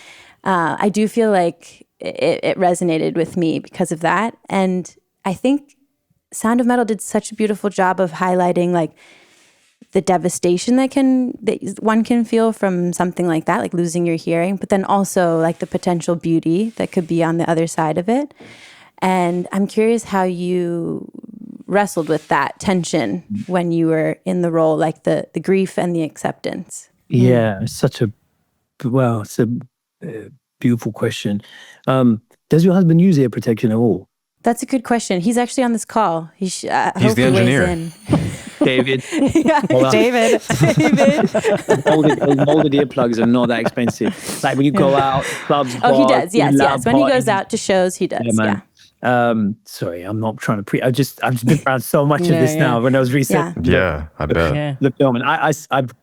I do feel like it resonated with me because of that. And I think Sound of Metal did such a beautiful job of highlighting like the devastation that one can feel from something like that, like losing your hearing, but then also like the potential beauty that could be on the other side of it. And I'm curious how you wrestled with that tension when you were in the role, like the grief and the acceptance. Yeah, it's a beautiful question. Does your husband use ear protection at all? That's a good question. He's actually on this call. He's the engineer. David. Yeah, David. Molded earplugs are not that expensive. Like when you go out, clubs, bars, he does. Yes. When he goes parties. out to shows, he does. Yeah, man. Sorry, I'm not trying to I've just been around so much of this now. When I was researching, I bet the film, and I've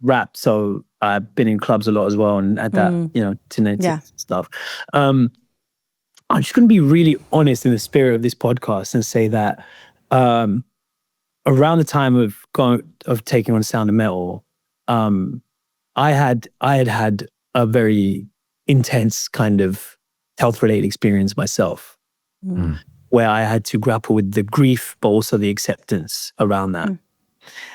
rap, so I've been in clubs a lot as well, and at that teenage stuff. I'm just going to be really honest in the spirit of this podcast and say that around the time of taking on Sound of Metal, I had a very intense kind of health-related experience myself, where I had to grapple with the grief, but also the acceptance around that.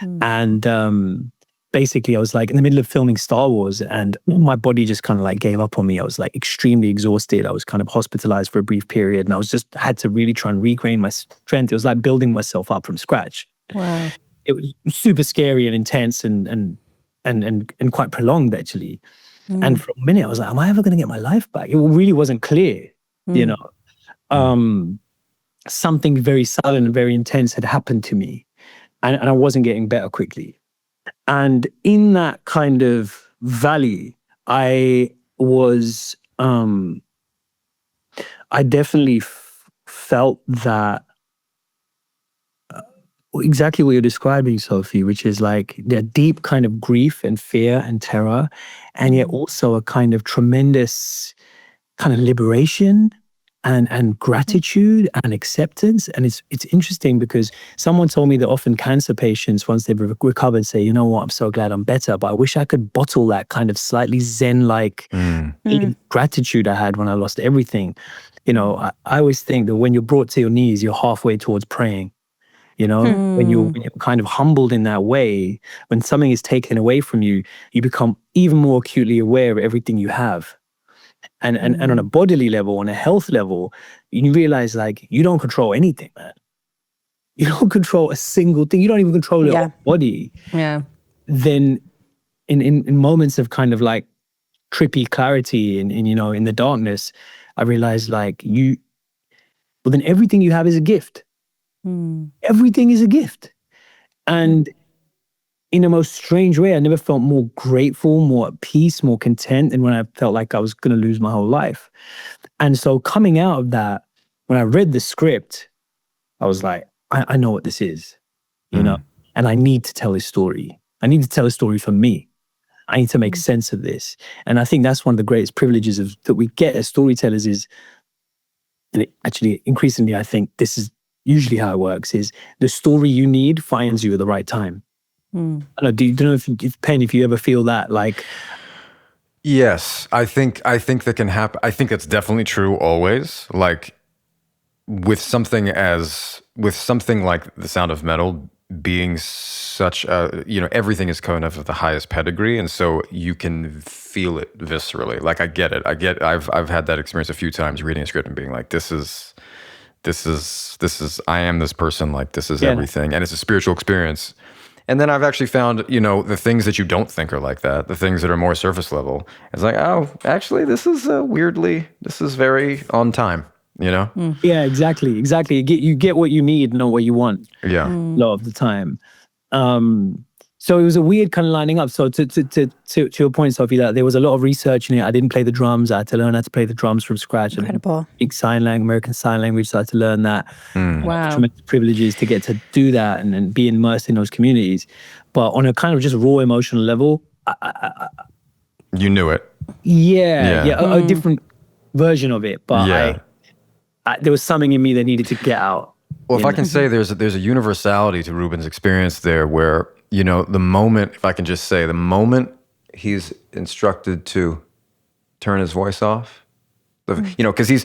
And basically I was like in the middle of filming Star Wars, and my body just kind of like gave up on me. I was like extremely exhausted. I was kind of hospitalized for a brief period, and I was just had to really try and regain my strength. It was like building myself up from scratch. Wow. It was super scary and intense and quite prolonged actually. And for a minute I was like, am I ever going to get my life back? It really wasn't clear, you know. Something very sudden and very intense had happened to me, and I wasn't getting better quickly. And in that kind of valley, I was, I definitely felt that exactly what you're describing, Sophie, which is like the deep kind of grief and fear and terror, and yet also a kind of tremendous kind of liberation and gratitude and acceptance. And it's interesting because someone told me that often cancer patients, once they've recovered, say, you know what, I'm so glad I'm better, but I wish I could bottle that kind of slightly Zen-like gratitude I had when I lost everything. You know, I always think that when you're brought to your knees, you're halfway towards praying. You know, when you're kind of humbled in that way, when something is taken away from you, you become even more acutely aware of everything you have. And on a bodily level, on a health level, you realize like you don't control anything, man. You don't control a single thing. You don't even control your own body. Yeah. Then in moments of kind of like trippy clarity and you know, in the darkness, I realized like then everything you have is a gift. Everything is a gift. And in the most strange way, I never felt more grateful, more at peace, more content than when I felt like I was going to lose my whole life. And so coming out of that, when I read the script, I was like, I know what this is, you know, and I need to tell this story. I need to tell a story for me. I need to make sense of this. And I think that's one of the greatest privileges that we get as storytellers is, and actually increasingly, I think this is usually how it works, is the story you need finds you at the right time. I don't know if Penn, if you ever feel that like. Yes, I think that can happen. I think that's definitely true always. Like with something like The Sound of Metal being such a, you know, everything is kind of the highest pedigree, and so you can feel it viscerally. Like I get it. I've had that experience a few times reading a script and being like, this is I am this person, like this is everything, and it's a spiritual experience. And then I've actually found, you know, the things that you don't think are like that, the things that are more surface level, it's like, oh, actually, this is very on time, you know? Yeah, exactly. You get what you need, not what you want. Yeah. A lot of the time. So it was a weird kind of lining up. So to your point, Sophie, that there was a lot of research in it. I didn't play the drums. I had to learn how to play the drums from scratch. Incredible. Big American Sign Language, so I had to learn that. Wow. Tremendous privileges to get to do that and be immersed in those communities. But on a kind of just raw emotional level, You knew it. A different version of it. But there was something in me that needed to get out. Well, if I can say there's a universality to Ruben's experience there where, you know, the moment, if I can just say, the moment he's instructed to turn his voice off, you know, because he's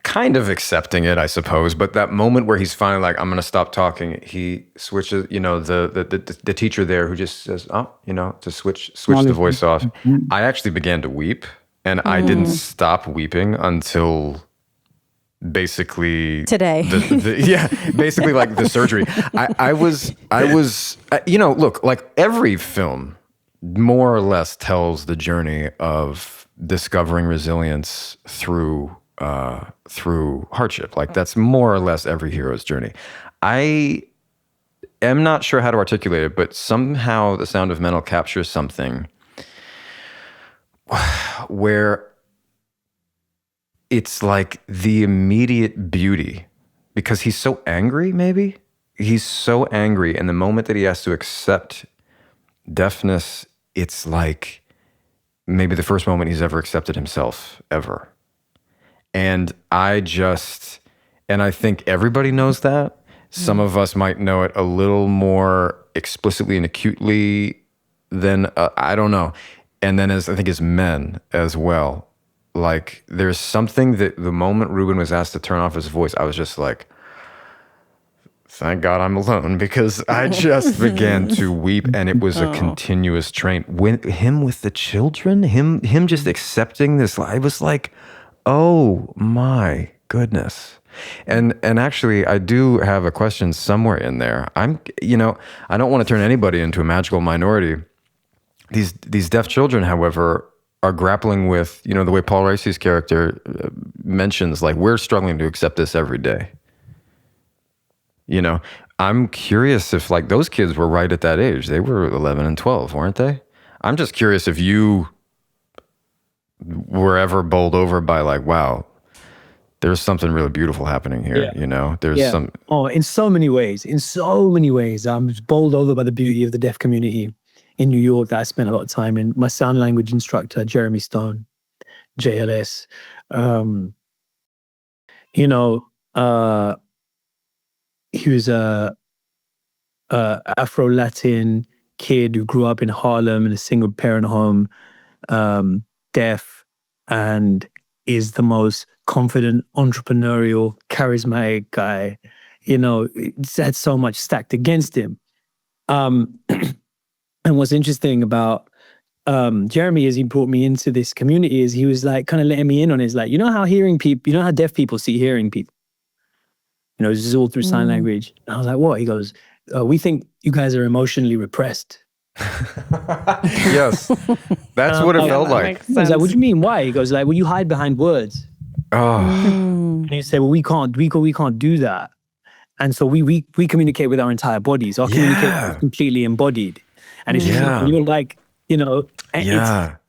kind of accepting it, I suppose, but that moment where he's finally like, I'm going to stop talking, he switches, you know, the teacher there who just says, oh, you know, to switch the voice off. I actually began to weep, and I didn't stop weeping until basically today. Basically like the surgery. I was, you know, look, like every film more or less tells the journey of discovering resilience through hardship. Like that's more or less every hero's journey. I am not sure how to articulate it, but somehow The Sound of Metal captures something where it's like the immediate beauty, because he's so angry, maybe. He's so angry, and the moment that he has to accept deafness, it's like maybe the first moment he's ever accepted himself, ever. And I think everybody knows that. Some of us might know it a little more explicitly and acutely than, I don't know. And then as men as well. Like there's something that the moment Ruben was asked to turn off his voice, I was just like, thank God I'm alone, because I just began to weep, and it was a continuous train. Him with the children, him just accepting this. I was like, oh my goodness. And actually, I do have a question somewhere in there. I don't want to turn anybody into a magical minority. These deaf children, however, are grappling with, the way Paul Raci's character mentions, like, we're struggling to accept this every day. I'm curious if, like, those kids were right at that age. They were 11 and 12, weren't they? I'm just curious if you were ever bowled over by, like, wow, there's something really beautiful happening here. There's some. Oh, in so many ways. I'm bowled over by the beauty of the deaf community in New York that I spent a lot of time in. My sign language instructor, Jeremy Stone, JLS, he was a Afro-Latin kid who grew up in Harlem in a single parent home, deaf, and is the most confident, entrepreneurial, charismatic guy. It's had so much stacked against him. And what's interesting about Jeremy, as he brought me into this community, is he was like kind of letting me in on his, like, how deaf people see hearing people. This is all through sign language. And I was like, what? He goes, we think you guys are emotionally repressed. Yes, that's what it felt like. I was like, what do you mean? Why? He goes, like, well, you hide behind words. Oh. And he said, well, we can't do that. And so we communicate with our entire bodies. Our communication is completely embodied. And it's just, you're like,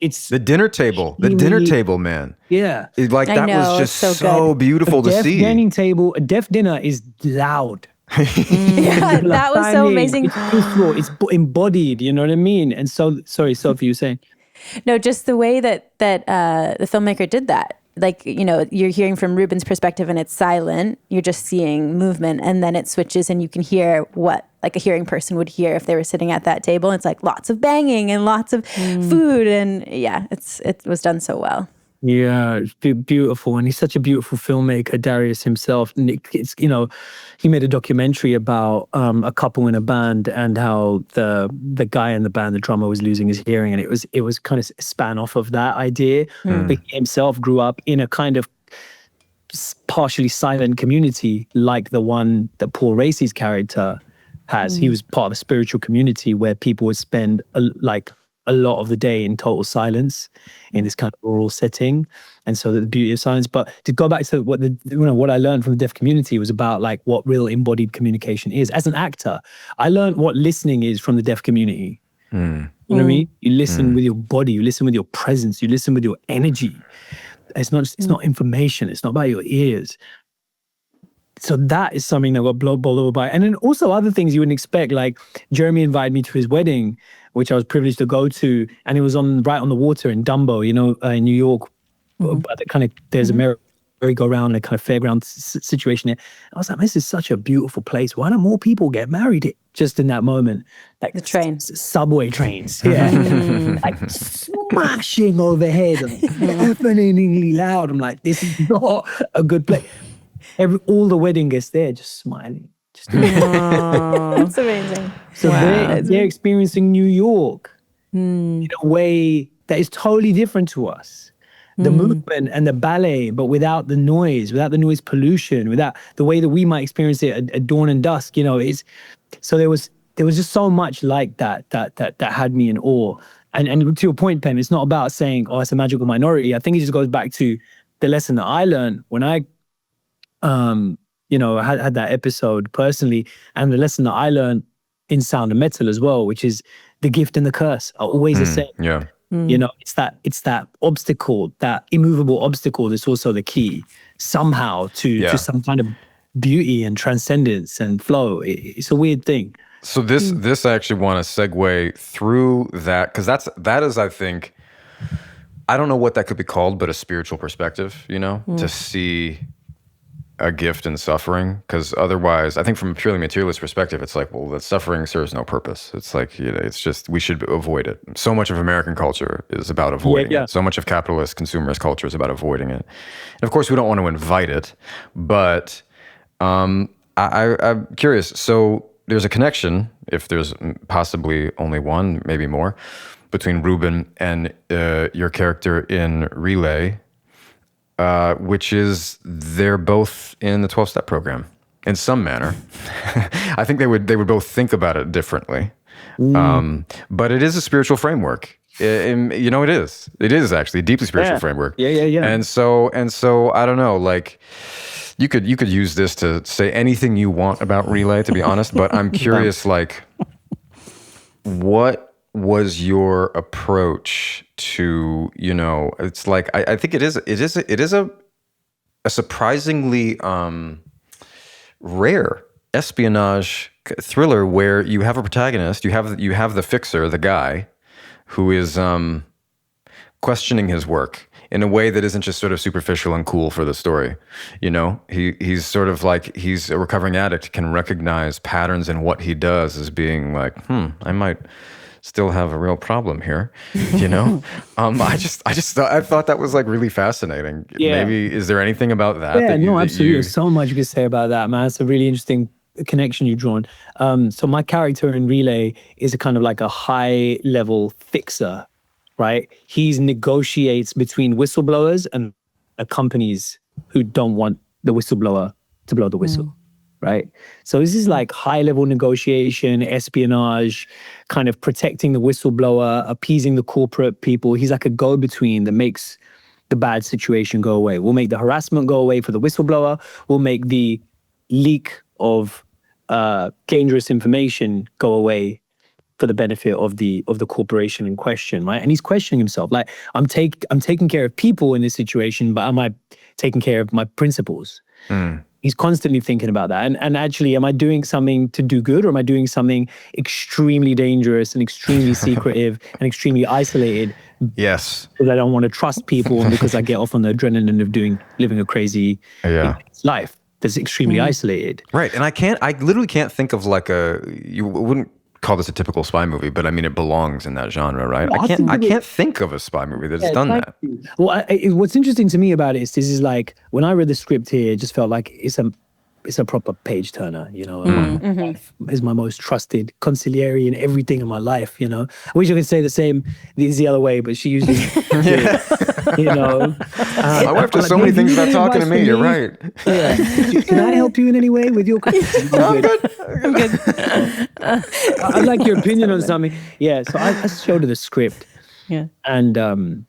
it's the dinner table. The dinner table, man. Yeah. That was just so beautiful to see. A deaf dinner is loud. Yeah, that was so amazing. It's embodied, you know what I mean? And so, sorry, Sophie, you were saying? No, just the way that the filmmaker did that. Like, you're hearing from Ruben's perspective and it's silent. You're just seeing movement, and then it switches and you can hear what, like, a hearing person would hear if they were sitting at that table. It's like lots of banging and lots of food, and it was done so well. Yeah, it's beautiful. And he's such a beautiful filmmaker, Darius himself. It's, he made a documentary about a couple in a band and how the guy in the band, the drummer, was losing his hearing. And it was kind of span off of that idea. But he himself grew up in a kind of partially silent community like the one that Paul Raci's character has. He was part of a spiritual community where people would spend a lot of the day in total silence in this kind of rural setting. And so the beauty of silence. But to go back to what I learned from the deaf community was about, like, what real embodied communication is. As an actor, I learned what listening is from the deaf community. You know what I mean? You listen with your body, you listen with your presence, you listen with your energy. It's not information. It's not about your ears. So that is something that got bowled over by. And then also other things you wouldn't expect, like Jeremy invited me to his wedding, which I was privileged to go to, and it was right on the water in Dumbo, in New York. There's a merry-go-round, a kind of fairground situation there. I was like, this is such a beautiful place. Why don't more people get married just in that moment? Like the train, subway trains, like smashing overhead, deafeningly loud. I'm like, this is not a good place. All the wedding guests there just smiling. That's amazing. So they're experiencing New York in a way that is totally different to us. The movement and the ballet, but without the noise pollution, without the way that we might experience it at dawn and dusk. So there was just so much like that had me in awe. And to your point, Penn, it's not about saying, oh, it's a magical minority. I think it just goes back to the lesson that I learned when I had that episode personally, and the lesson that I learned in Sound of Metal as well, which is the gift and the curse are always the same. Yeah. It's that obstacle, that immovable obstacle that's also the key somehow to some kind of beauty and transcendence and flow. It's a weird thing. So this I actually want to segue through that, because that is, I think, I don't know what that could be called, but a spiritual perspective, to see a gift in suffering, because otherwise, I think from a purely materialist perspective, it's like, well, that suffering serves no purpose. It's like, it's just, we should avoid it. So much of American culture is about avoiding it. So much of capitalist consumerist culture is about avoiding it. And of course, we don't want to invite it, but I'm curious. So there's a connection, if there's possibly only one, maybe more, between Ruben and your character in Relay, which is they're both in the 12-step program in some manner. I think they would both think about it differently. But it is a spiritual framework. You know, it is. It is actually a deeply spiritual framework. Yeah. And so I don't know, like you could use this to say anything you want about Relay, to be honest, but I'm curious, like, what was your approach to, you know, it's like I think it is a surprisingly rare espionage thriller where you have a protagonist, you have the fixer, the guy who is questioning his work in a way that isn't just sort of superficial and cool for the story. You know, he's sort of like, he's a recovering addict, can recognize patterns in what he does as being like, I might still have a real problem here, you know? I thought that was like really fascinating. Yeah. Maybe, is there anything about that? Yeah, that absolutely. There's so much you could say about that, man. It's a really interesting connection you've drawn. So my character in Relay is a kind of like a high level fixer, right? He negotiates between whistleblowers and companies who don't want the whistleblower to blow the whistle, right? So this is like high level negotiation, espionage, kind of protecting the whistleblower, appeasing the corporate people. He's like a go-between that makes the bad situation go away. We'll make the harassment go away for the whistleblower. We'll make the leak of dangerous information go away for the benefit of the corporation in question, right? And he's questioning himself, like, I'm taking care of people in this situation, but am I taking care of my principles? He's constantly thinking about that. And actually, am I doing something to do good, or am I doing something extremely dangerous and extremely secretive and extremely isolated? Yes. Because I don't want to trust people, and because I get off on the adrenaline of living a crazy life that's extremely isolated. Right. And I literally can't think of like you wouldn't call this a typical spy movie, but I mean, it belongs in that genre, right? I can't think of a spy movie that's done that. Well, what's interesting to me about it is, this is like, when I read the script here, it just felt like it's a proper page turner, you know. My wife is my most trusted consigliere in everything in my life, you know. I wish I could say the same the other way, but she usually, you know. My wife does so many things about talking to me. You're right. Yeah. Can I help you in any way with your? I'm good. I'd like your opinion on something. Yeah. So I showed her the script. Yeah. And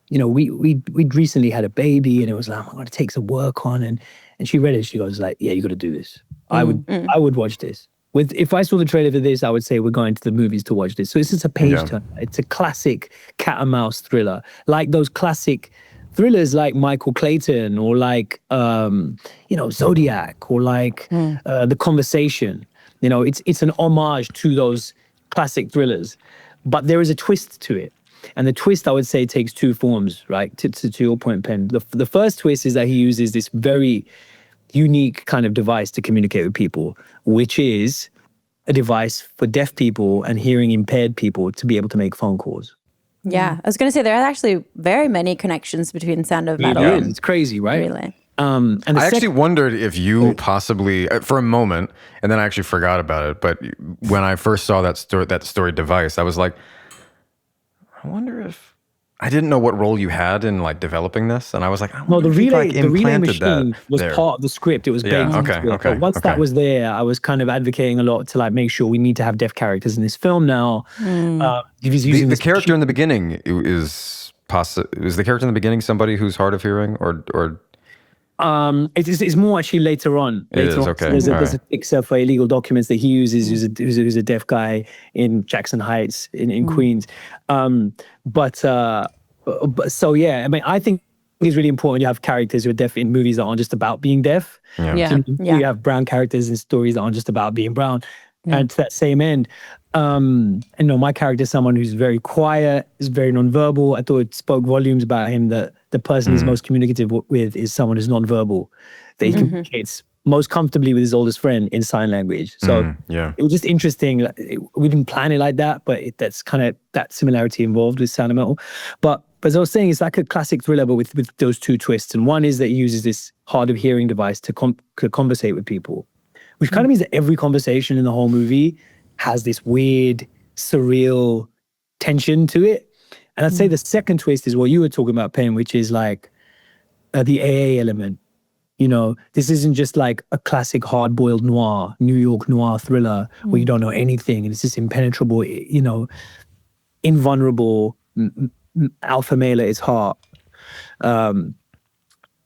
you know, we'd recently had a baby, and it was like, I'm going to take some work on, and she read it. She goes like, yeah, you got to do this. I would watch this. If I saw the trailer for this, I would say we're going to the movies to watch this. So it's just a page turner. It's a classic cat and mouse thriller, like those classic thrillers like Michael Clayton, or like you know, Zodiac, or like The Conversation. You know, it's an homage to those classic thrillers, but there is a twist to it. And the twist, I would say, takes two forms, right? To your point, Penn. The first twist is that he uses this very unique kind of device to communicate with people, which is a device for deaf people and hearing impaired people to be able to make phone calls. Yeah, I was going to say there are actually very many connections between Sound of Metal and It's crazy, right? Relay. And I actually wondered if you possibly, for a moment, and then I actually forgot about it, but when I first saw that story device, I was like, I wonder if, I didn't know what role you had in like developing this, and I was like, no, the relay implanted machine was there. part of the script. It was baked into it. Okay. But once that was there, I was kind of advocating a lot to like make sure we need to have deaf characters in this film now. The character in the beginning is the character in the beginning somebody who's hard of hearing, or it's more actually later on. Okay. So there's a fixer for illegal documents that he uses, who's a deaf guy in Jackson Heights in Queens. But so yeah, I mean, I think it's really important you have characters who are deaf in movies that aren't just about being deaf. You have brown characters in stories that aren't just about being brown. And to that same end, you know, my character is someone who's very quiet, is very nonverbal. I thought it spoke volumes about him that the person he's most communicative with is someone who's nonverbal, that he communicates most comfortably with his oldest friend in sign language. So it was just interesting. We didn't plan it like that, but that's kind of that similarity involved with Sound of Metal. But as I was saying, it's like a classic thriller, but with those two twists. And one is that he uses this hard of hearing device to conversate with people, which kind of means that every conversation in the whole movie has this weird, surreal tension to it. And I'd say the second twist is what you were talking about, Penn, which is like the AA element. You know, this isn't just like a classic hard-boiled noir, New York noir thriller where you don't know anything and it's this impenetrable, you know, invulnerable alpha male at its heart.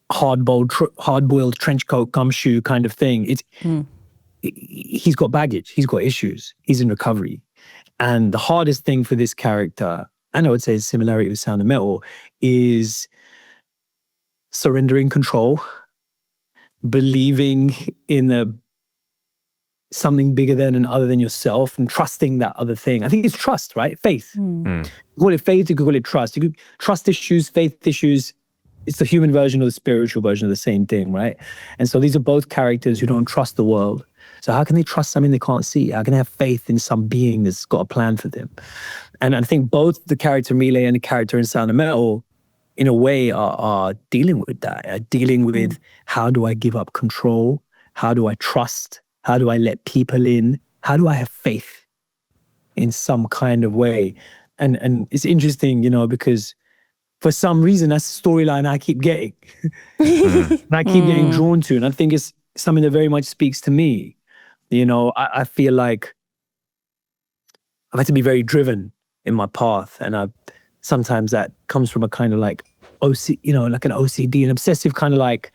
Hard-boiled trench coat, gumshoe kind of thing. He's got baggage. He's got issues. He's in recovery. And the hardest thing for this character, and I would say a similarity with Sound of Metal, is surrendering control, believing in something bigger than and other than yourself, and trusting that other thing. I think it's trust, right? Faith. You could call it faith, you could call it trust. You could trust issues, faith issues. It's the human version or the spiritual version of the same thing, right? And so these are both characters who don't trust the world. So how can they trust something they can't see? How can they have faith in some being that's got a plan for them? And I think both the character amy-leigh and the character in Sound of Metal, in a way, are dealing with that, dealing with how do I give up control? How do I trust? How do I let people in? How do I have faith in some kind of way? And it's interesting, you know, because for some reason, that's the storyline I keep getting. And I keep getting drawn to. And I think it's something that very much speaks to me. You know, I feel like I've had to be very driven in my path. And sometimes that comes from a kind of like you know, like an OCD, an obsessive kind of like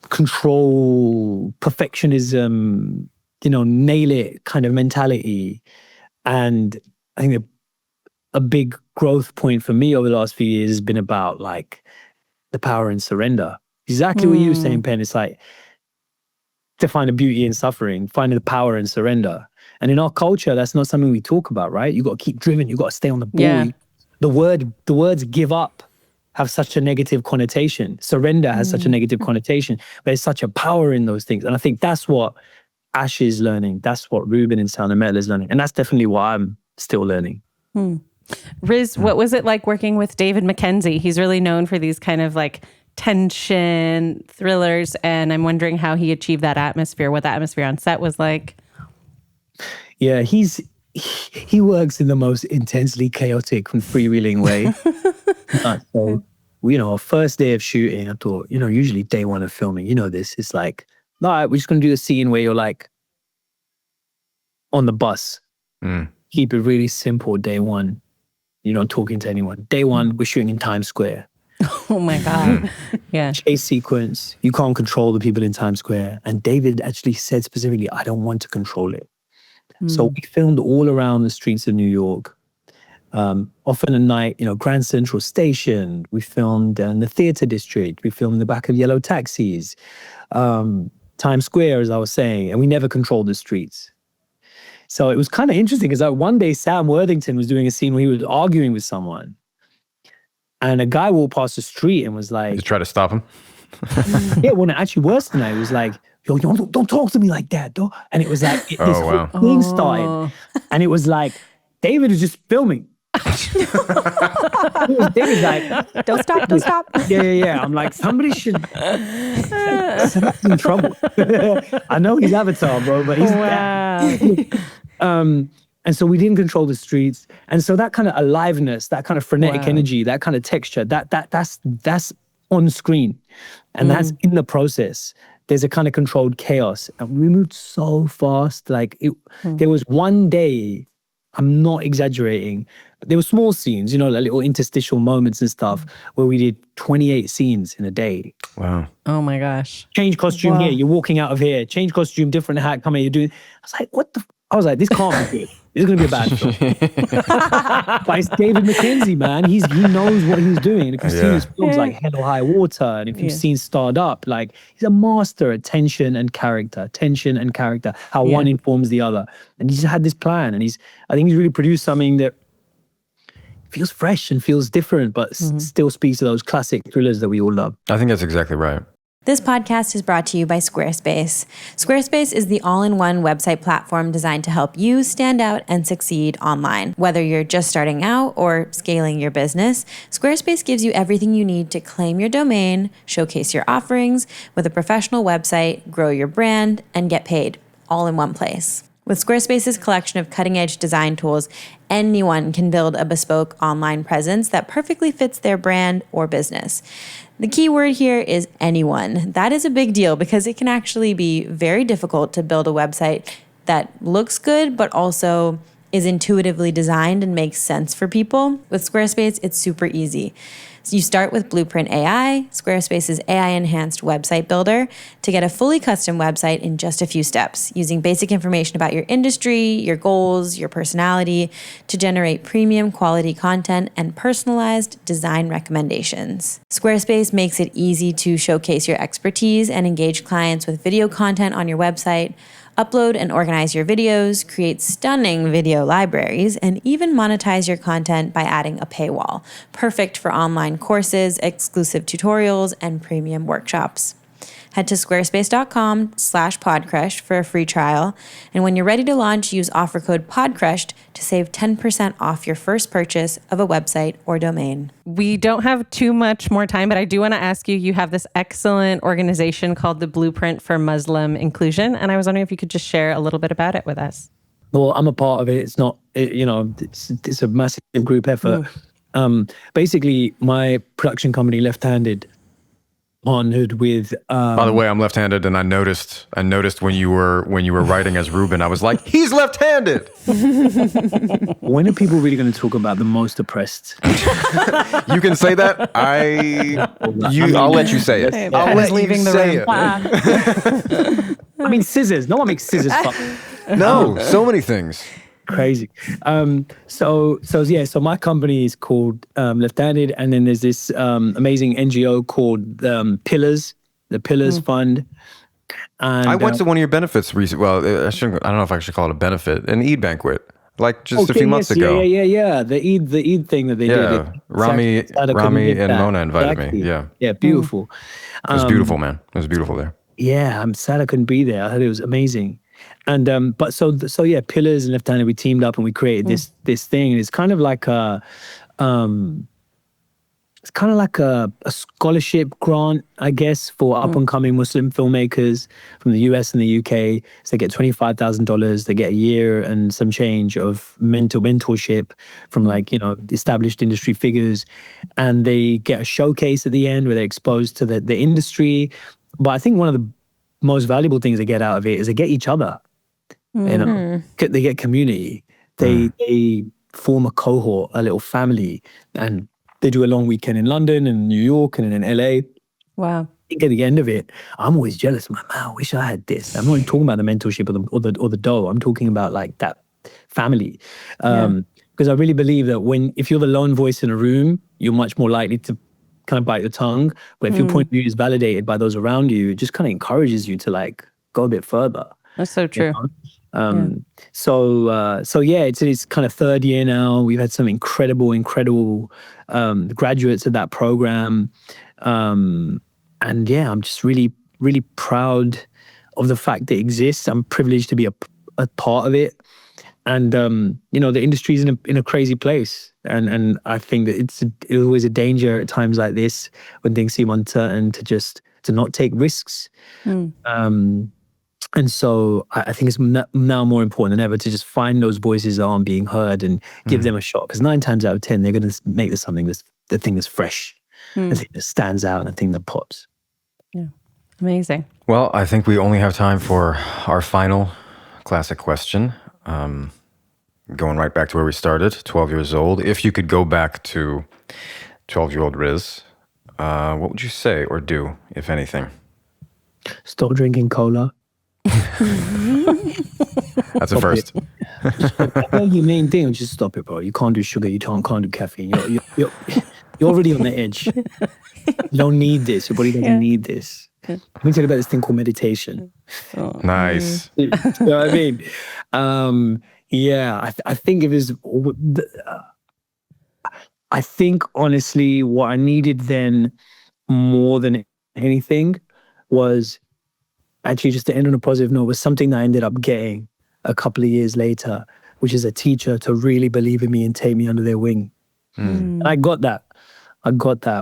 control, perfectionism, you know, nail it kind of mentality. And I think a big growth point for me over the last few years has been about like the power and surrender. Exactly what you were saying, Penn. It's like to find the beauty in suffering, finding the power and surrender. And in our culture, that's not something we talk about, right? You got to keep driven. You got to stay on the ball. Yeah. The words give up have such a negative connotation. Surrender has such a negative connotation, but there's such a power in those things. And I think that's what Ash is learning. That's what Ruben in Sound of Metal is learning. And that's definitely what I'm still learning. Riz, what was it like working with David Mackenzie? He's really known for these kind of like tension thrillers. And I'm wondering how he achieved that atmosphere, what the atmosphere on set was like. Yeah, he works in the most intensely chaotic and freewheeling way. So, you know, our first day of shooting, I thought, you know, usually day one of filming, you know this, it's like, all right, we're just going to do a scene where you're like on the bus. Keep it really simple day one. You're not talking to anyone. Day one, we're shooting in Times Square. Oh my God. Yeah. Chase sequence. You can't control the people in Times Square. And David actually said specifically, I don't want to control it. So we filmed all around the streets of New York. Often at night, you know, Grand Central Station. We filmed in the theater district. We filmed in the back of yellow taxis. Times Square, as I was saying. And we never controlled the streets. So it was kind of interesting because one day Sam Worthington was doing a scene where he was arguing with someone. And a guy walked past the street and was like... You try to stop him? Yeah, well, actually worse than that, it was like, yo, don't talk to me like that, though. And it was like, this whole thing started. And it was like, David was just filming. David's like, Don't stop. Yeah. I'm like, somebody's in trouble. I know he's Avatar, bro, but he's... And so we didn't control the streets. And so that kind of aliveness, that kind of frenetic energy, that kind of texture, that's on screen. And that's in the process. There's a kind of controlled chaos. And we moved so fast. Like there was one day, I'm not exaggerating, but there were small scenes, you know, like little interstitial moments and stuff where we did 28 scenes in a day. Wow. Oh my gosh. Change costume here, you're walking out of here. Change costume, different hat, come here, you're doing... I was like, what the... I was like, this can't be good. This is going to be a bad film. But it's David Mackenzie, man. He knows what he's doing. And if you've seen his films like Hell or High Water, and if you've seen Starred Up, like he's a master at tension and character, how one informs the other. And he's had this plan. And I think he's really produced something that feels fresh and feels different, but still speaks to those classic thrillers that we all love. I think that's exactly right. This podcast is brought to you by Squarespace. Squarespace is the all-in-one website platform designed to help you stand out and succeed online. Whether you're just starting out or scaling your business, Squarespace gives you everything you need to claim your domain, showcase your offerings with a professional website, grow your brand, and get paid, all in one place. With Squarespace's collection of cutting-edge design tools, anyone can build a bespoke online presence that perfectly fits their brand or business. The key word here is anyone. That is a big deal because it can actually be very difficult to build a website that looks good but also is intuitively designed and makes sense for people. With Squarespace, it's super easy. So you start with Blueprint AI, Squarespace's AI-enhanced website builder, to get a fully custom website in just a few steps, using basic information about your industry, your goals, your personality, to generate premium quality content and personalized design recommendations. Squarespace makes it easy to showcase your expertise and engage clients with video content on your website, upload and organize your videos, create stunning video libraries, and even monetize your content by adding a paywall. Perfect for online courses, exclusive tutorials, and premium workshops. Head to squarespace.com/podcrushed for a free trial. And when you're ready to launch, use offer code PODCRUSHED to save 10% off your first purchase of a website or domain. We don't have too much more time, but I do want to ask you, you have this excellent organization called the Blueprint for Muslim Inclusion. And I was wondering if you could just share a little bit about it with us. Well, I'm a part of it. It's not, it's a massive group effort. Basically, my production company, Left-Handed, partnered with. By the way, I'm left-handed, and I noticed when you were writing as Ruben, I was like, he's left-handed. When are people really going to talk about the most oppressed? You can say that. I'll let you say it. I'll let you say it. I mean, scissors. No one makes scissors. No, so many things. Crazy. So my company is called Left-Handed, and then there's this amazing NGO called Pillars, the Pillars Fund. And I went to one of your benefits recently. Well, I don't know if I should call it a benefit, an Eid banquet, like just a few months ago. Yeah. The Eid thing that they did. Rami and Mona invited me. Yeah, beautiful. It was beautiful, man. It was beautiful there. Yeah, I'm sad I couldn't be there. I heard it was amazing. And so Pillars and Left-Handed, we teamed up and we created this thing. And it's kind of like a scholarship grant, I guess, for up and coming Muslim filmmakers from the US and the UK. So they get $25,000. They get a year and some change of mentorship from established industry figures, and they get a showcase at the end where they're exposed to the industry. But I think one of the most valuable things they get out of it is they get each other. They get community. They form a cohort, a little family, and they do a long weekend in London and New York and in LA. Wow. I think at the end of it, I'm always jealous. I'm like, man, I wish I had this. I'm not even talking about the mentorship or the dough. I'm talking about like that family. Because I really believe that if you're the lone voice in a room, you're much more likely to kind of bite your tongue. But if your point of view is validated by those around you, it just kind of encourages you to like go a bit further. That's so true. It's kind of third year now. We've had some incredible graduates of that program. I'm just really, really proud of the fact that it exists. I'm privileged to be a part of it. And, the industry's in a crazy place. And I think that it's always a danger at times like this when things seem uncertain to not take risks. And so I think it's now more important than ever to just find those voices that aren't being heard and give them a shot. Because 9 times out of 10, they're going to make this something the thing that's fresh, the thing that stands out, and the thing that pops. Yeah, amazing. Well, I think we only have time for our final classic question. Going right back to where we started, 12 years old. If you could go back to 12-year-old Riz, what would you say or do, if anything? Stop drinking cola. That's a first. Your main thing is just stop it, bro. You can't do sugar. You can't do caffeine. You're already on the edge. You don't need this. Your body doesn't need this. Let me tell you about this thing called meditation. Nice. You know what I mean? I think it was. I think honestly, what I needed then more than anything was actually, just to end on a positive note, was something that I ended up getting a couple of years later, which is a teacher to really believe in me and take me under their wing. And I got that.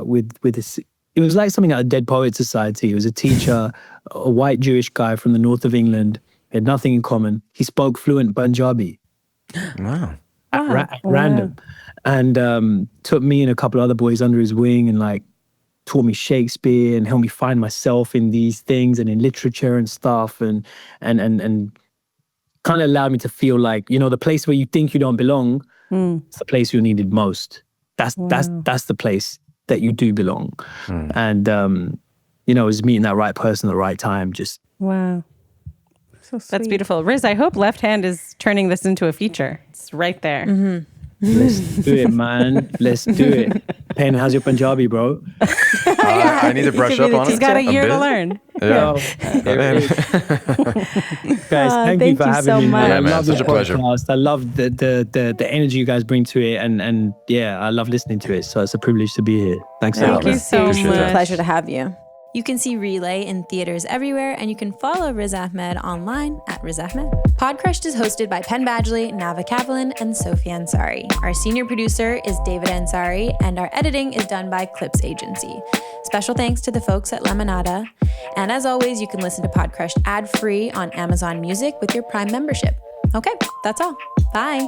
with this. It was like something at a Dead Poets Society. It was a teacher, a white Jewish guy from the north of England, We had nothing in common. He spoke fluent Punjabi. Wow. At random. And took me and a couple other boys under his wing and like taught me Shakespeare and helped me find myself in these things and in literature and stuff and kind of allowed me to feel like, you know, the place where you think you don't belong, it's the place you're needed most. That's the place that you do belong. And you know, it was meeting that right person at the right time. Just wow. That's beautiful. Riz, I hope Left Hand is turning this into a feature. It's right there. let's do it, man. Let's do it. Penn, how's your Punjabi, bro? I need to brush up on it. He's got a year bit. to learn. Yeah. Guys, thank you for having so me. much. Man. I Yeah, man, love such this a pleasure. podcast. I love the energy you guys bring to it, and yeah, I love listening to it. So it's a privilege to be here. Thanks a lot. Thank you man. so Appreciate much. that. Pleasure to have you. You can see Relay in theaters everywhere, and you can follow Riz Ahmed online at Riz Ahmed. Podcrushed is hosted by Penn Badgley, Nava Kaplan, and Sophie Ansari. Our senior producer is David Ansari, and our editing is done by Clips Agency. Special thanks to the folks at Lemonada. And as always, you can listen to Podcrushed ad-free on Amazon Music with your Prime membership. Okay, that's all. Bye.